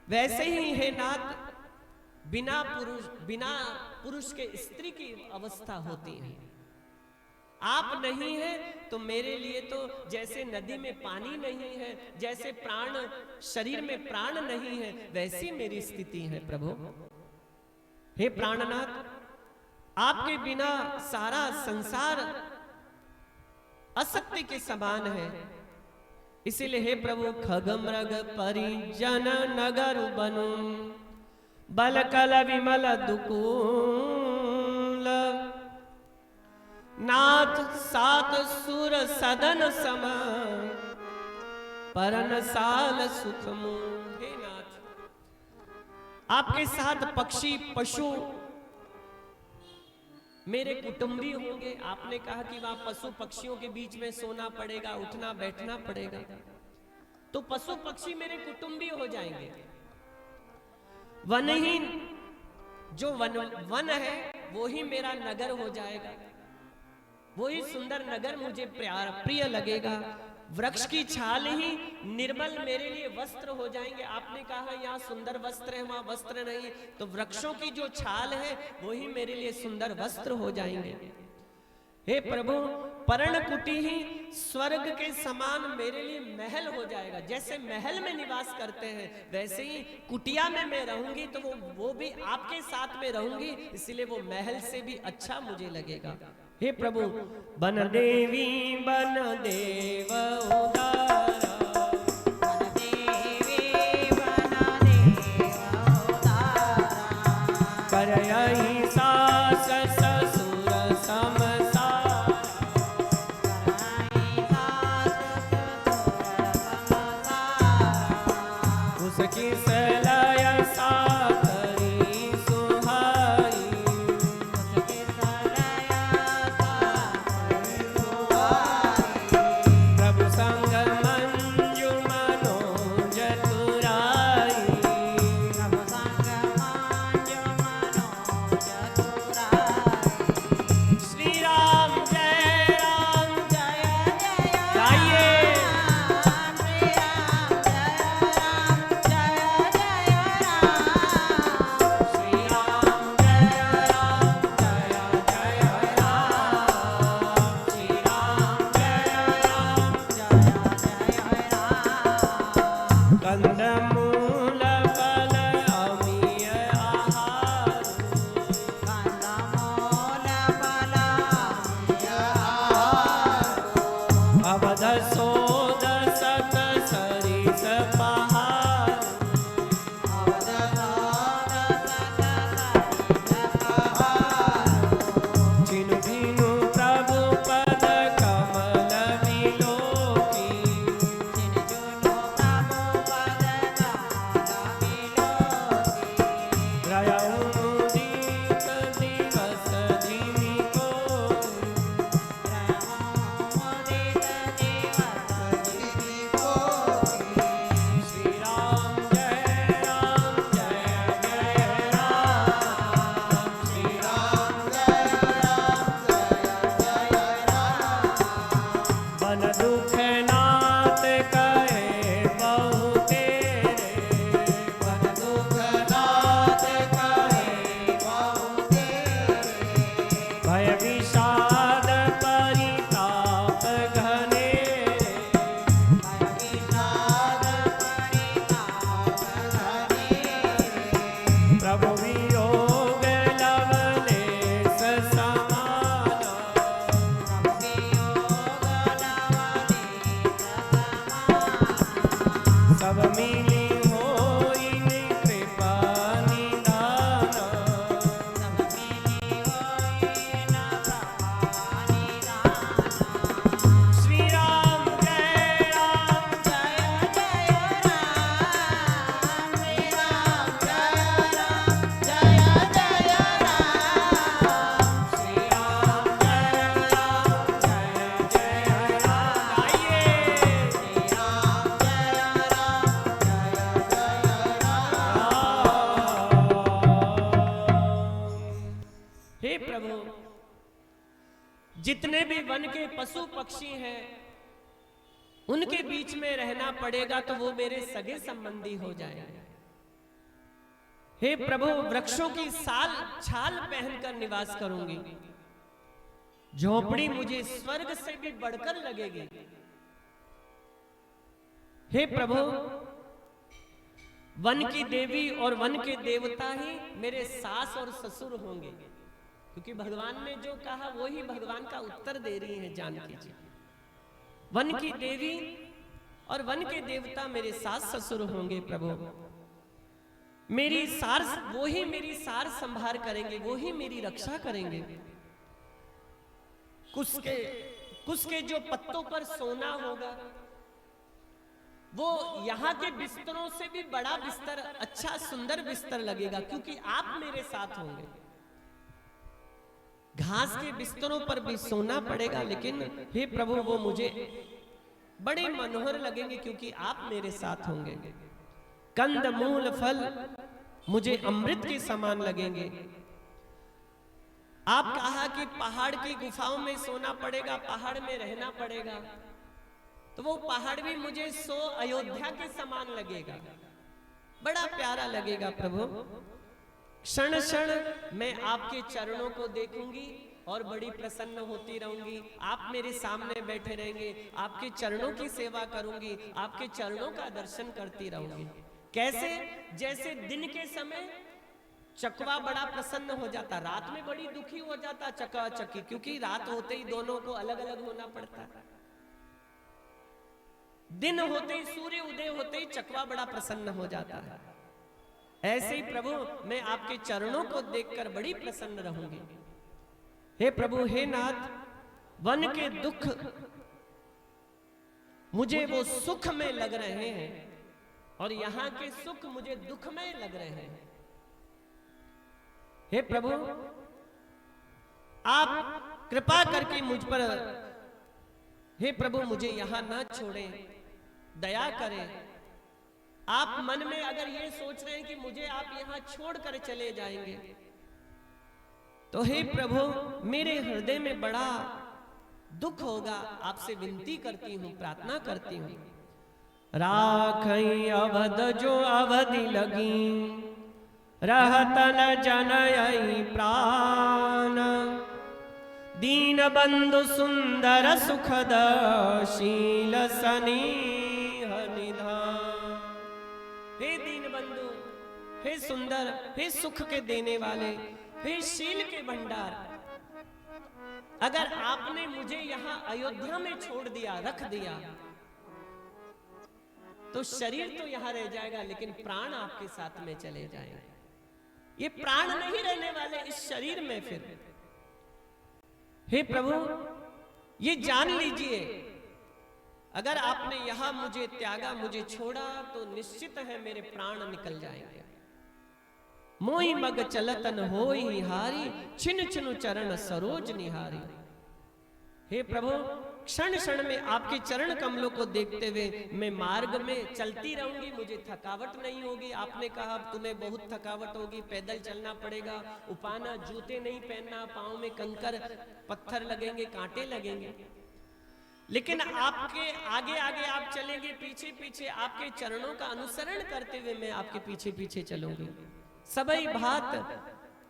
Speaker 1: वैसे ही है नाथ, बिना पुरुष के स्त्री की अवस्था होती है। आप नहीं है तो मेरे लिए तो जैसे नदी में पानी नहीं है, जैसे प्राण शरीर में प्राण नहीं है, वैसी मेरी स्थिति है प्रभु। हे प्राणनाथ, आपके बिना सारा संसार असत्य के समान है। इसीलिए हे प्रभु खगमृग परिजन नगर बनु बलकल विमल दुकूल नाथ सात सुर सदन सम परन साल सुखमू। हे नाथ, आपके साथ पक्षी पशु मेरे कुटुंबी होंगे। आपने कहा कि वहां पशु पक्षियों के बीच में सोना पड़ेगा, उठना बैठना पड़ेगा, तो पशु पक्षी मेरे कुटुंबी हो जाएंगे। वनहीन जो वन है वो ही मेरा नगर हो जाएगा, वो ही सुंदर नगर मुझे प्रिय लगेगा। वृक्ष की छाल ही निर्मल मेरे लिए वस्त्र हो जाएंगे। आपने कहा यहाँ सुंदर वस्त्र है, वहां वस्त्र नहीं, तो वृक्षों की जो छाल है वो ही मेरे लिए सुंदर वस्त्र हो जाएंगे। हे प्रभु, पर्णकुटी ही स्वर्ग के समान मेरे लिए महल हो जाएगा। जैसे महल में निवास करते हैं वैसे ही कुटिया में मैं रहूंगी, तो वो भी आपके साथ में रहूंगी, इसीलिए वो महल से भी अच्छा मुझे लगेगा। हे प्रभु, बन देवी बन देव उदारा,
Speaker 2: बन देवी बन देव उदारा,
Speaker 1: करयहि सास ससुर समसारा,
Speaker 2: करयहि सास ससुर समसारा,
Speaker 1: उसकी सलय साकरी सुहाई,
Speaker 2: उसके सलया साकरी सुहाई,
Speaker 1: प्रभु संग मंजु मनोज तुराई,
Speaker 2: प्रभु संग मांझ मनोज तुराई।
Speaker 1: श्री राम जय राम
Speaker 2: जय जय
Speaker 1: गाइए।
Speaker 2: राम, श्री राम जय राम, जय जय राम,
Speaker 1: श्री राम जय राम जय जय राम, श्री राम जय राम।
Speaker 2: जय जय राम।
Speaker 1: कंदमूल फल अमीय आहार,
Speaker 2: कंदमूल फलाहार,
Speaker 1: अवध सोद सत सरिस पहाड़,
Speaker 2: अवधनाद सत सरिस
Speaker 1: चिनु भिनु प्रभु पद कमल विलोकी,
Speaker 2: जिन जुनो प्रभु पद कमल विलोकी,
Speaker 1: रयमुदीत दिवस धिमि कोई,
Speaker 2: मुदित दिवस जिमि कोई।
Speaker 1: श्री राम जय राम जय जय राम, श्री राम बन दुख नाथ कहे बहु तेरे, बन दुख नाथ कहे बहु तेरे, भय विषाद परिताप घनेरे, प्रभु वियोग लवलेश समाना, सब मिली होई कृपा निदाना, श्री राम जय राम
Speaker 2: जय जय राम, श्री राम जय राम, जय जय राम,
Speaker 1: श्री राम जय राम जय जय राम। आइए।
Speaker 2: श्री राम जय राम, जय जय राम।
Speaker 1: हे प्रभु, जितने भी वन के पशु पक्षी हैं उनके बीच में रहना पड़ेगा, तो वो मेरे सगे संबंधी हो जाएंगे। हे प्रभु, वृक्षों की छाल पहनकर निवास करूंगी, झोपड़ी मुझे स्वर्ग से भी बढ़कर लगेगी। हे प्रभु, वन की देवी और वन के देवता ही मेरे सास और ससुर होंगे। क्योंकि भगवान ने जो कहा वो ही भगवान का उत्तर दे रही हैं जानकी जी। वन की देवी और वन के देवता मेरे सास ससुर होंगे प्रभु, मेरी सार, वो ही मेरी सार संभार करेंगे, वो ही मेरी रक्षा करेंगे। कुछ के जो पत्तों पर सोना होगा वो यहाँ के बिस्तरों से भी बड़ा बिस्तर, अच्छा सुंदर बिस्तर लगेगा, क्योंकि आप मेरे साथ होंगे। घास के बिस्तरों पर भी सोना पड़ेगा, लेकिन हे प्रभु वो मुझे बड़े मनोहर लगेंगे क्योंकि आप मेरे साथ होंगे। कंद मूल फल मुझे अमृत के समान लगेंगे। आप कहा कि पहाड़ की गुफाओं में सोना पड़ेगा, पहाड़ में रहना पड़ेगा, तो वो पहाड़ भी मुझे सो अयोध्या के समान लगेगा, बड़ा प्यारा लगेगा प्रभु। क्षण क्षण मैं आपके चरणों को देखूंगी और बड़ी प्रसन्न होती रहूंगी। आप मेरे सामने बैठे रहेंगे, आपके चरणों की सेवा करूंगी, आपके चरणों का दर्शन करती रहूंगी। कैसे? जैसे दिन के समय चकवा बड़ा प्रसन्न हो जाता, रात में बड़ी दुखी हो जाता चकाचकी, क्योंकि रात होते ही दोनों को अलग अलग होना पड़ता है। दिन होते ही, सूर्य उदय होते ही चकवा बड़ा प्रसन्न हो जाता है। ऐसे ही प्रभु मैं आपके चरणों को देखकर बड़ी प्रसन्न रहूंगी। हे प्रभु, हे नाथ, वन के दुख मुझे वो सुख में लग रहे हैं और यहाँ के सुख मुझे दुख में लग रहे हैं। हे प्रभु, आप कृपा करके मुझ पर, हे प्रभु मुझे यहाँ ना छोड़ें, दया करें। आप मन में अगर ये सोच रहे हैं कि मुझे आप यहाँ छोड़कर चले जाएंगे, तो हे प्रभु मेरे हृदय में बड़ा दुख होगा। आपसे विनती करती हूँ, प्रार्थना करती हूँ। राखई अवध जो अवधि लगी, रहतन जनयई प्राण, दीन बंधु सुंदर सुखद शील सनीह निधान। हे दीन बंधु, हे सुंदर, हे सुख के देने वाले, हे शील के भंडार, अगर आपने मुझे यहाँ अयोध्या में छोड़ दिया, रख दिया, तो शरीर तो यहाँ रह जाएगा, लेकिन प्राण आपके साथ में चले जाएंगे। ये प्राण नहीं रहने वाले इस शरीर में फिर। हे प्रभु ये जान लीजिए, अगर आपने यहाँ मुझे त्यागा, मुझे छोड़ा, तो निश्चित है मेरे प्राण निकल जाएंगे। मोई मग चलतन होई हारी, छिन छिनु चरण सरोज निहारी। हे प्रभु, क्षण क्षण में आपके चरण कमलों को देखते हुए मैं मार्ग में चलती रहूंगी, मुझे थकावट नहीं होगी। आपने कहा तुम्हें बहुत थकावट होगी, पैदल चलना पड़ेगा, उपाना, जूते नहीं पहनना, पांव में कंकर पत्थर लगेंगे, कांटे लगेंगे, लेकिन आपके आगे आगे आप चलेंगे, पीछे पीछे आपके चरणों का अनुसरण करते हुए मैं आपके पीछे पीछे चलूंगी। सबई भात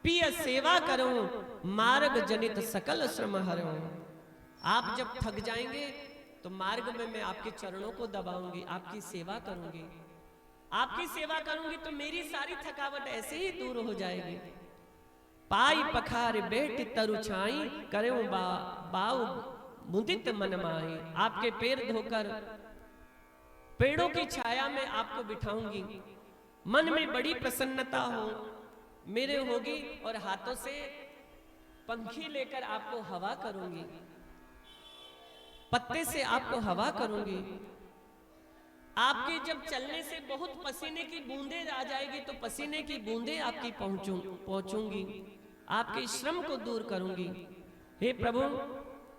Speaker 1: पिय सेवा करूं, मार्ग जनित सकल श्रम हरूं। आप जब थक जाएंगे तो मार्ग में मैं आपके चरणों को दबाऊंगी, आपकी सेवा करूंगी। आपकी सेवा करूंगी तो मेरी सारी थकावट ऐसे ही दूर हो जाएगी। पाई पखार बेटी तरु छाई, करूं बाऊ मुदित मन माई। आपके पैर धोकर पेड़ों की छाया में आपको बिठाऊंगी, मन में बड़ी प्रसन्नता हो मेरे होगी, और हाथों से पंखी लेकर आपको हवा करूंगी, पत्ते से आपको हवा करूंगी। आपके जब चलने से बहुत पसीने की बूंदें आ जाएगी, तो पसीने की बूंदें आपकी पहुंचूंगी, आपके श्रम को दूर करूंगी। हे प्रभु,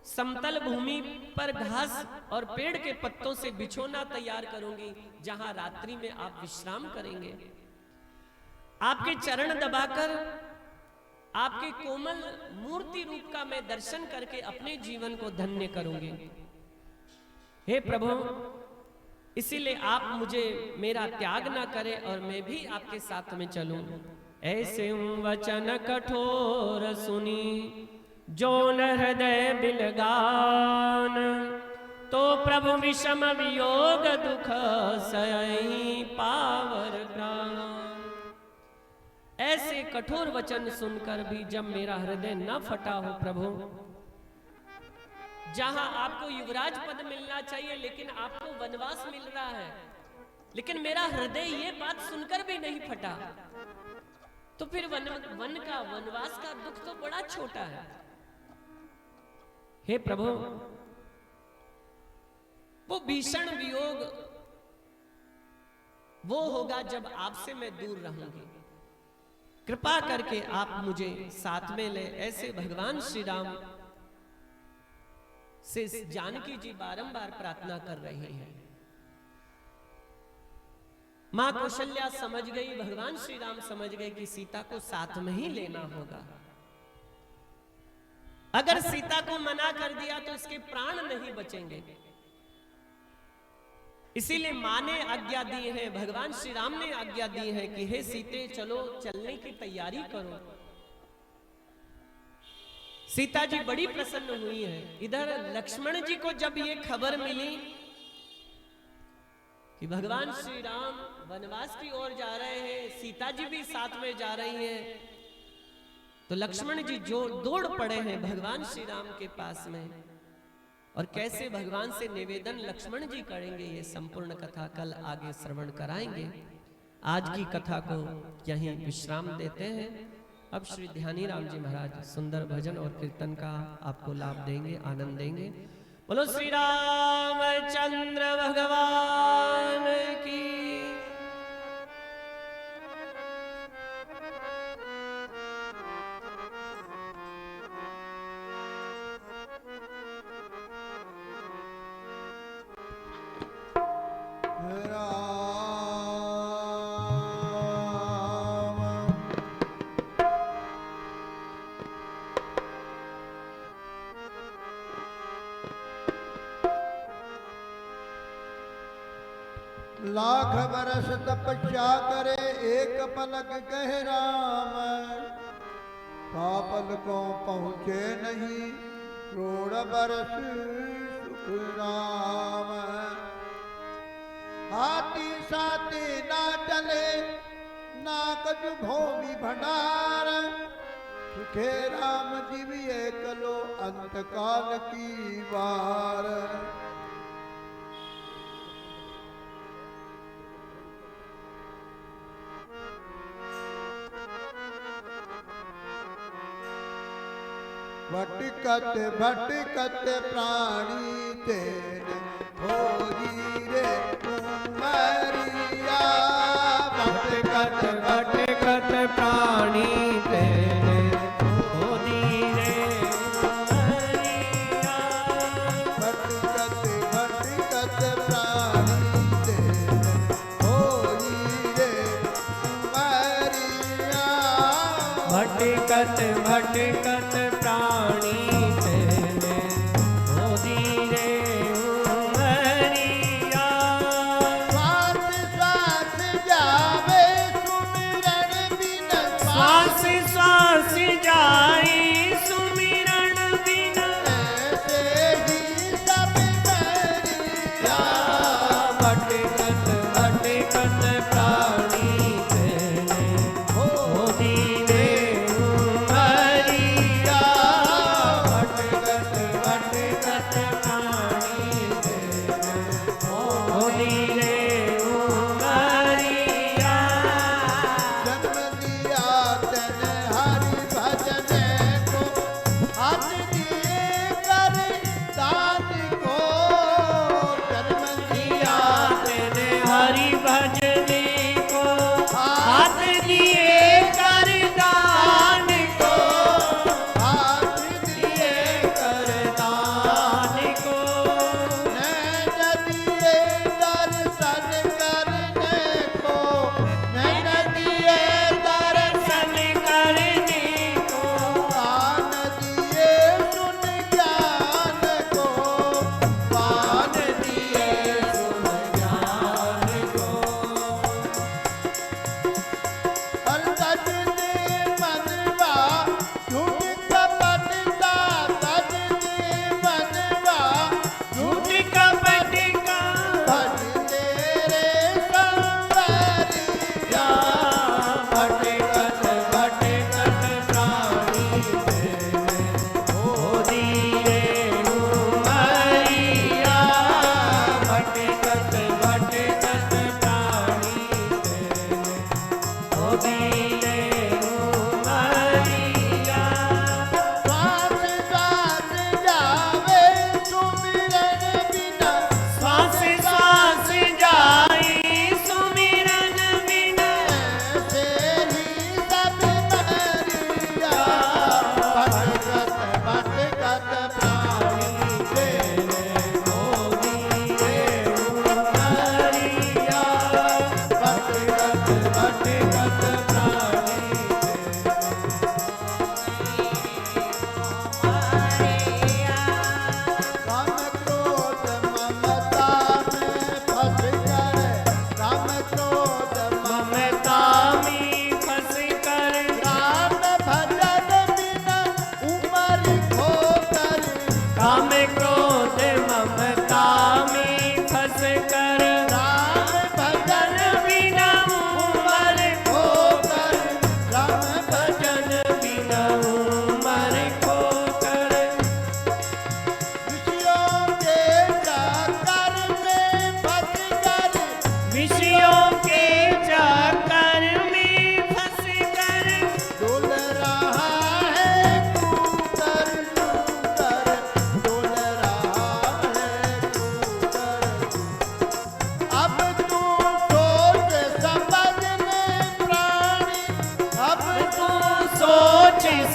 Speaker 1: समतल भूमि पर घास और पेड़ के पत्तों से बिछोना तैयार करूंगी, जहां रात्रि में आप विश्राम करेंगे। आपके चरण दबाकर आपके कोमल मूर्ति रूप का मैं दर्शन करके अपने जीवन को धन्य करूंगी। हे प्रभु, इसीलिए आप मुझे मेरा त्याग ना करें और मैं भी आपके साथ में चलूं। ऐसे वचन कठोर सुनी, जोन हृदय बिलगान, तो प्रभु विषम वियोग दुख सही पावर प्राण। ऐसे कठोर वचन सुनकर भी जब मेरा हृदय न फटा हो प्रभु, जहां आपको युवराज पद मिलना चाहिए लेकिन आपको वनवास मिल रहा है, लेकिन मेरा हृदय ये बात सुनकर भी नहीं फटा, तो फिर वनवास का दुख तो बड़ा छोटा है। हे प्रभु, वो भीषण वियोग वो होगा जब आपसे मैं दूर रहूंगी। कृपा करके आप मुझे साथ में ले। ऐसे भगवान श्री राम से जानकी जी बारंबार प्रार्थना कर रही हैं। मां कौशल्या समझ गई, भगवान श्री राम समझ गए कि सीता को साथ में ही लेना होगा। अगर सीता को मना कर दिया तो इसके प्राण नहीं बचेंगे। इसीलिए मां ने आज्ञा दी है, भगवान श्री राम ने आज्ञा दी है कि हे सीते चलो, चलने की तैयारी करो। सीता जी बड़ी प्रसन्न हुई है। इधर लक्ष्मण जी को जब ये खबर मिली कि भगवान श्री राम वनवास की ओर जा रहे हैं, सीता जी भी साथ में जा रही हैं, तो लक्ष्मण जी जो दौड़ पड़े हैं भगवान श्री राम के पास में। और कैसे भगवान से निवेदन लक्ष्मण जी करेंगे, ये संपूर्ण कथा कल आगे श्रवण कराएंगे। आज की कथा को यहीं विश्राम देते हैं। अब श्री ध्यानी राम जी महाराज सुंदर भजन और कीर्तन का आपको लाभ देंगे, आनंद देंगे। बोलो श्री रामचंद्र भगवान की।
Speaker 3: लाख बरस तपस्या करे एक पलक कह राम, पापल को पहुँचे नहीं करोड़ बरस सुख राम। हाथी साथी ना चले ना कछु भूमि भंडार, सुखे राम जीविए कलो अंत काल की बार। भटकत भटकत प्राणी तेरे होरी रे कुमारिया।
Speaker 1: भटकत भटकत प्राणी तेरे होरी रे कुमारिया।
Speaker 3: भटकत भटकत प्राणी तेरे होरी रे कुमारिया।
Speaker 1: भटकत भटकत प्राणी तेरे होरी रे उमरिया।
Speaker 3: श्वास श्वास जावे सुमिरन बिन,
Speaker 1: श्वास श्वास जाई सुमिरन बिन,
Speaker 3: ऐसे ही सब करिया।
Speaker 1: भटकत भटकत प्राणी तेरे होरी रे उमरिया।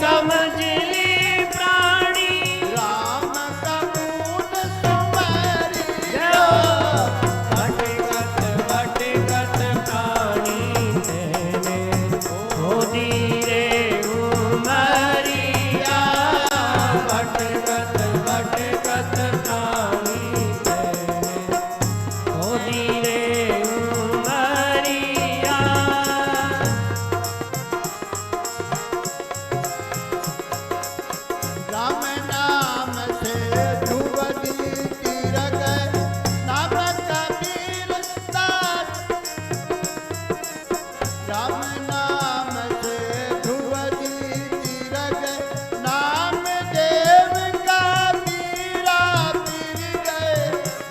Speaker 1: समझ ले प्राणी
Speaker 3: राम कपूत सुमरिया
Speaker 1: भटकत भटकत प्राणी तेने होदी रे उमरिया भटकत भटकत प्राणी तेने होदी रे उमरिया।
Speaker 3: राम नाम से ध्रुवदी तीर गए नाम कबीर दास राम नाम से ध्रुवदी तीर गए नाम देव का पीरा पीर गए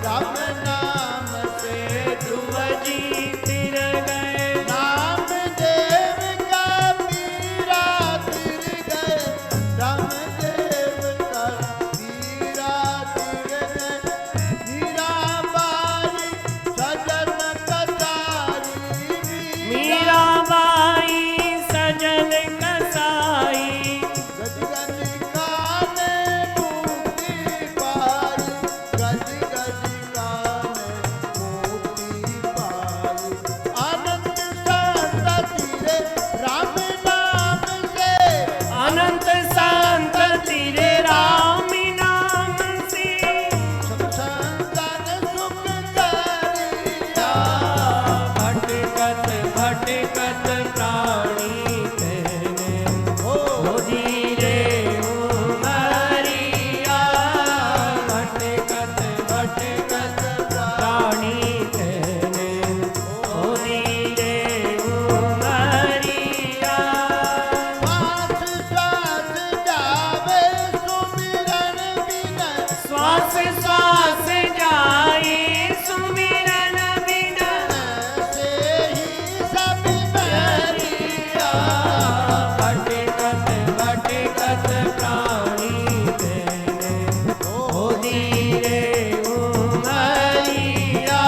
Speaker 3: राम नाम से
Speaker 1: ध्रुवजी तिर गए
Speaker 3: नाम देव का पीरा पीर गए राम देव का पीरा पीर गए मीराबाई सजन कसारी
Speaker 1: मीराबाई सजन कसाई
Speaker 3: गज काने मुक्ति पाई गज काने मुक्ति पाई आनंद संतति रे राम नाम से
Speaker 1: अनंत संत तेरे राम नाम से
Speaker 3: सब संतन सुख करिया
Speaker 1: भटकत भटकत प्राणी तेने होदी रे उमरिया भटकत भटकत प्राणी तेने होदी रे उमरिया।
Speaker 3: पास सास जावे सुमिरन बिना
Speaker 1: श्वास श्वास जाए सुमिरन बिना
Speaker 3: से ही सब मरिया
Speaker 1: भटकत भटकत प्राणी तेने होदी रे उमरिया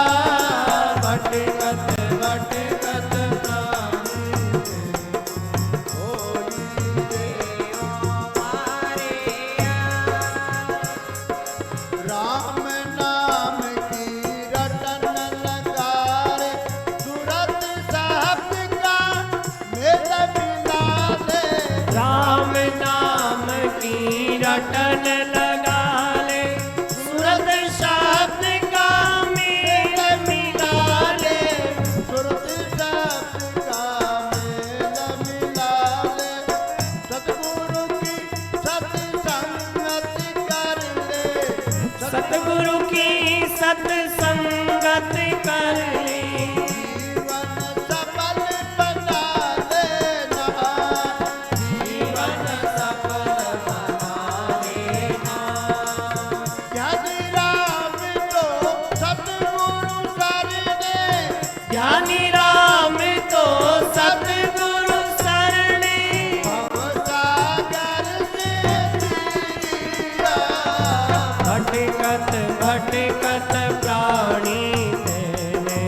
Speaker 1: भटकत भटकत प्राणी
Speaker 3: राम नाम की रटन लगारे सूरत साहब का मेल मिला ले
Speaker 1: राम नाम की रटन लगा ले सूरत शब्द का मेल मिला ले
Speaker 3: सूरत साहब का मेल मिला ले सतगुरु की सत्संगत कर ले
Speaker 1: सतगुरु की सत्संगत कर ले
Speaker 3: जीवन सफल बना लेना
Speaker 1: जीवन सफल बना लेना
Speaker 3: ज्ञानी राम तो सतगुरु सरने
Speaker 1: ज्ञानी राम तो सतगुरु सरणे
Speaker 3: भवसागर से तीरिया
Speaker 1: भटकत भटकत प्राणी तेने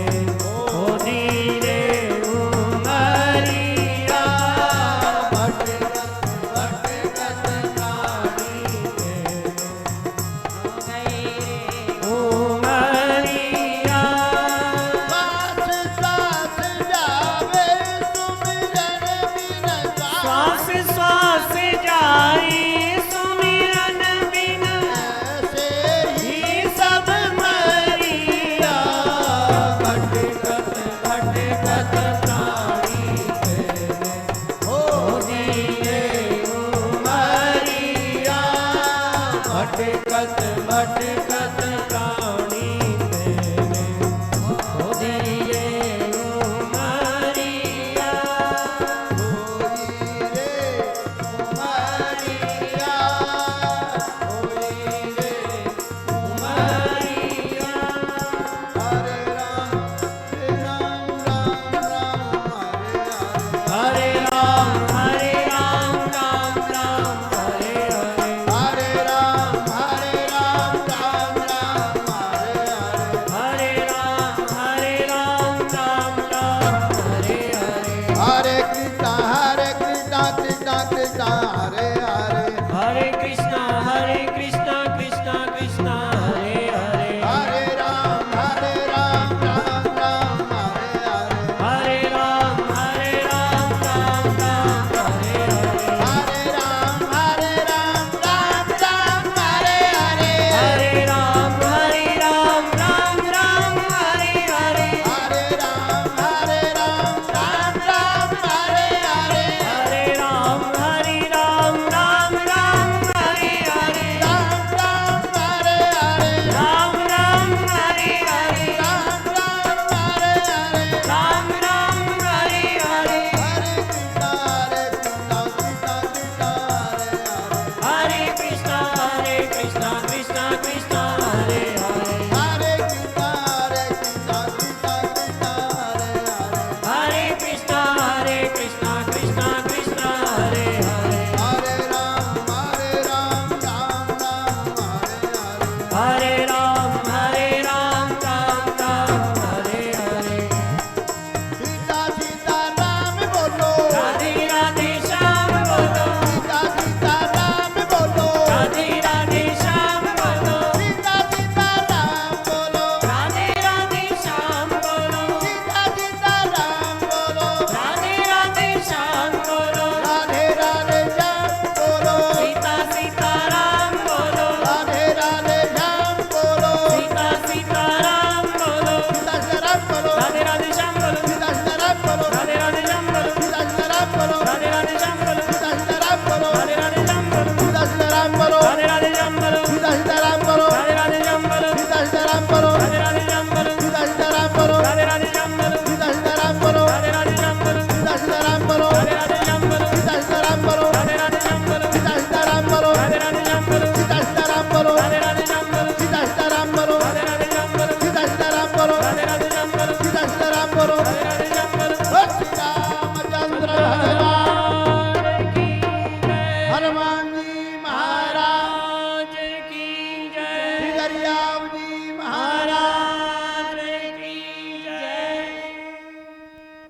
Speaker 3: हनुमान जी महाराज
Speaker 1: की जय।
Speaker 3: श्री दरियाव जी महाराज
Speaker 1: की जय।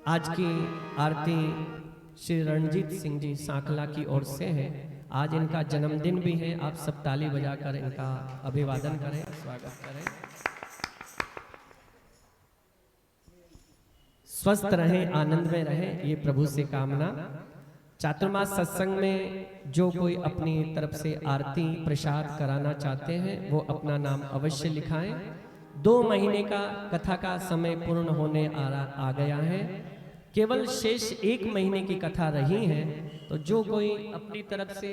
Speaker 1: आज की आरती श्री रणजीत सिंह जी सांखला की ओर से है। आज इनका जन्मदिन भी है। आप सब ताली बजाकर इनका अभिवादन करें, स्वागत करें। स्वस्थ रहें, आनंद में रहें, ये प्रभु से कामना। चातुर्मास सत्संग में जो कोई अपनी तरफ से आरती प्रसाद कराना चाहते हैं वो अपना नाम अवश्य लिखाएं। 2 महीने का कथा का समय पूर्ण होने आ गया है। केवल शेष 1 महीने की कथा रही है। तो जो कोई अपनी तरफ से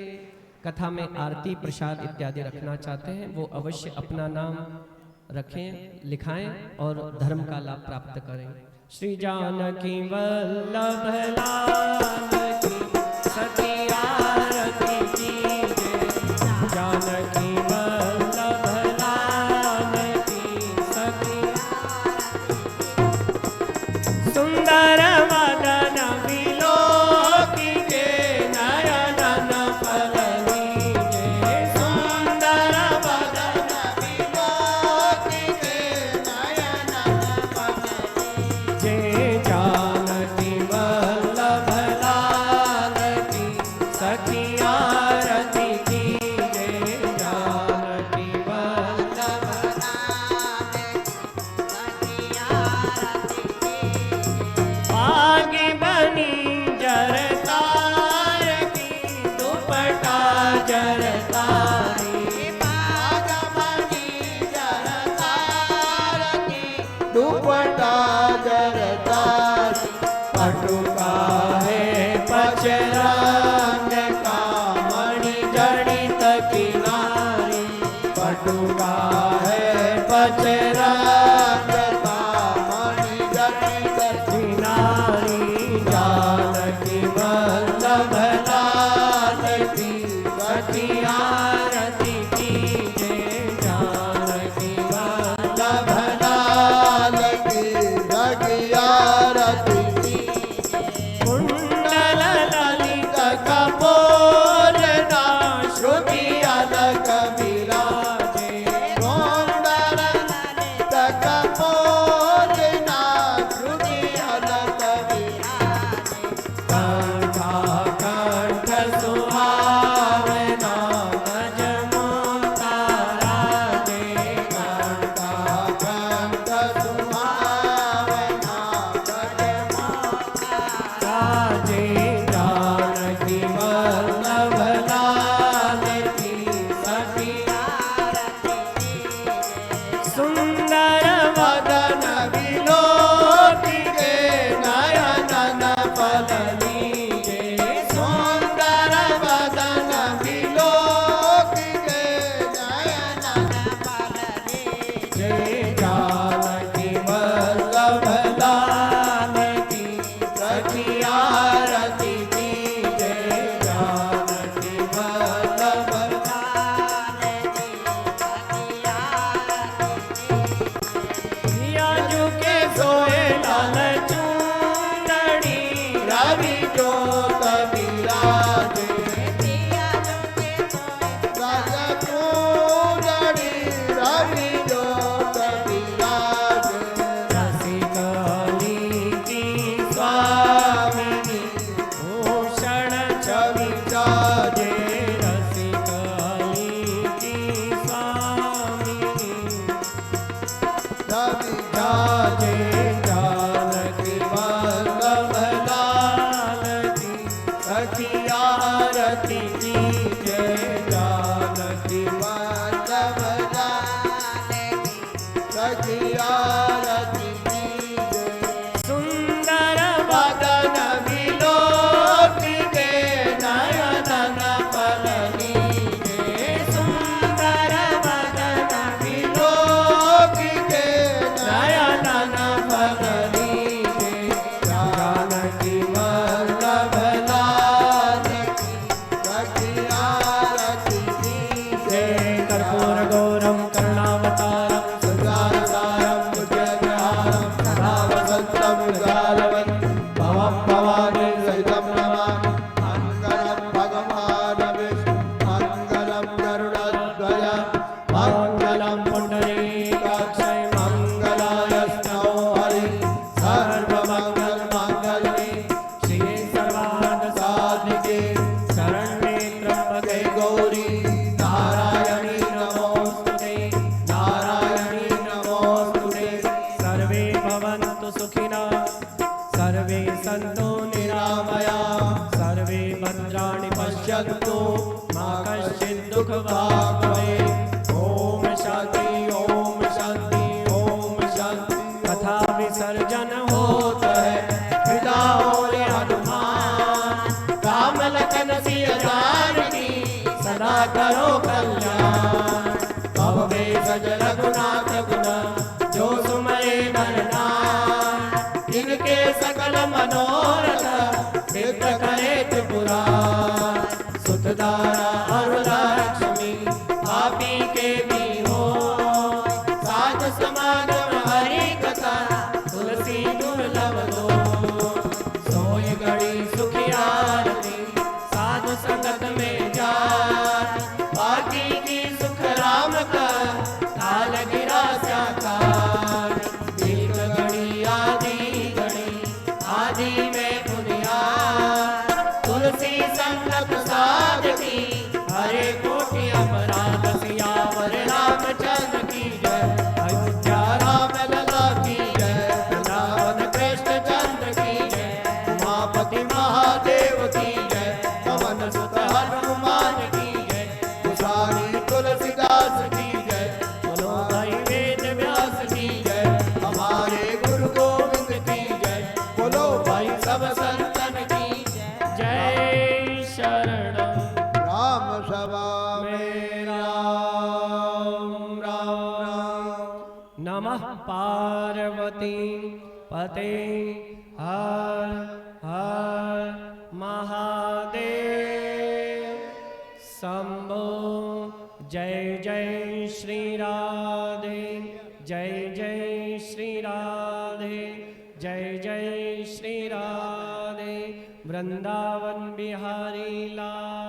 Speaker 1: कथा में आरती प्रसाद इत्यादि रखना चाहते हैं वो अवश्य अपना नाम रखें, लिखाएं और धर्म का लाभ प्राप्त करें। श्री जानकी वल्लभ लाल की सती आरती कीजिए। जानकी वल्लभ लाल की सती सुंदर वदन विलोकिते नयनन फलनीजे। सुंदर वदन
Speaker 3: विलोकिते नयनन
Speaker 1: जय जानकी वल्लभ लाल की सखी आरती की जय। जानकी वल्लभ आगे बनी जरतार की दुपट्टा जरतारी।
Speaker 3: दुपट्टा जरतार
Speaker 1: पटुका है पचरंग का मणि जड़ित किनारी। पटुका है पचरंग का
Speaker 3: मणि जटित
Speaker 1: किनारी। जानकी वल्लभ लाल की सती आरती की जय। जानकी वल्लभ
Speaker 3: लाल की आरती
Speaker 1: कुंडल ललित कपोल ना श्रुति अलक विराजे।
Speaker 3: गोंडल तक पोजना श्रुति अलक
Speaker 1: कंठा कंठ सुहावना
Speaker 3: गौरी नारायणी नमोस्तुते नारायणी नमोस्तुते
Speaker 1: सर्वे भवन्तु सुखिनः सर्वे सन्तु निरामयाः सर्वे भद्राणि पश्यन्तु मा कश्चित् दुःखभाग् भवेत्। ओम शांति ओम शांति ओम शांति। कथा विसर्जन होता है
Speaker 3: विदा हो रे हनुमान राम लखन सिया जानकी सदा करो कल्याण। भव में सज रघुनाथ गुना जो सुमरे नर नाम इनके सकल मनोरथ सिद्ध करे त्रिपुरारी। सुतदारा और लक्ष्मी पापी के भी हो साध समागम हरि कथा तुलसी दुर्लभ दो। सोई घड़ी सुखियारती साधु संगत में जा बाकी की सुख राम का काल गिरा साकार। एक घड़ी आदि में पुनिया तुलसी संगत साधती हरे कोटि अपराध। सियावर रामचंद्र की जय अयोध्या राम लला की जय वृंदावन कृष्ण चंद्र की जय उमापति महादेव की जय पवन सुत हनुमान की जय कुशारी तुलसीदास की जय बोलो भाई वेद व्यास की जय हमारे गुरु गोविंद की जय बोलो भाई सब संतन की जय शरणम। राम सभा में राम राम
Speaker 1: नमः पार्वती पते हर हर महादेव शंभो। जय जय श्री राधे जय जय श्री राधे जय जय श्री राधे। वृंदावन बिहारी लाल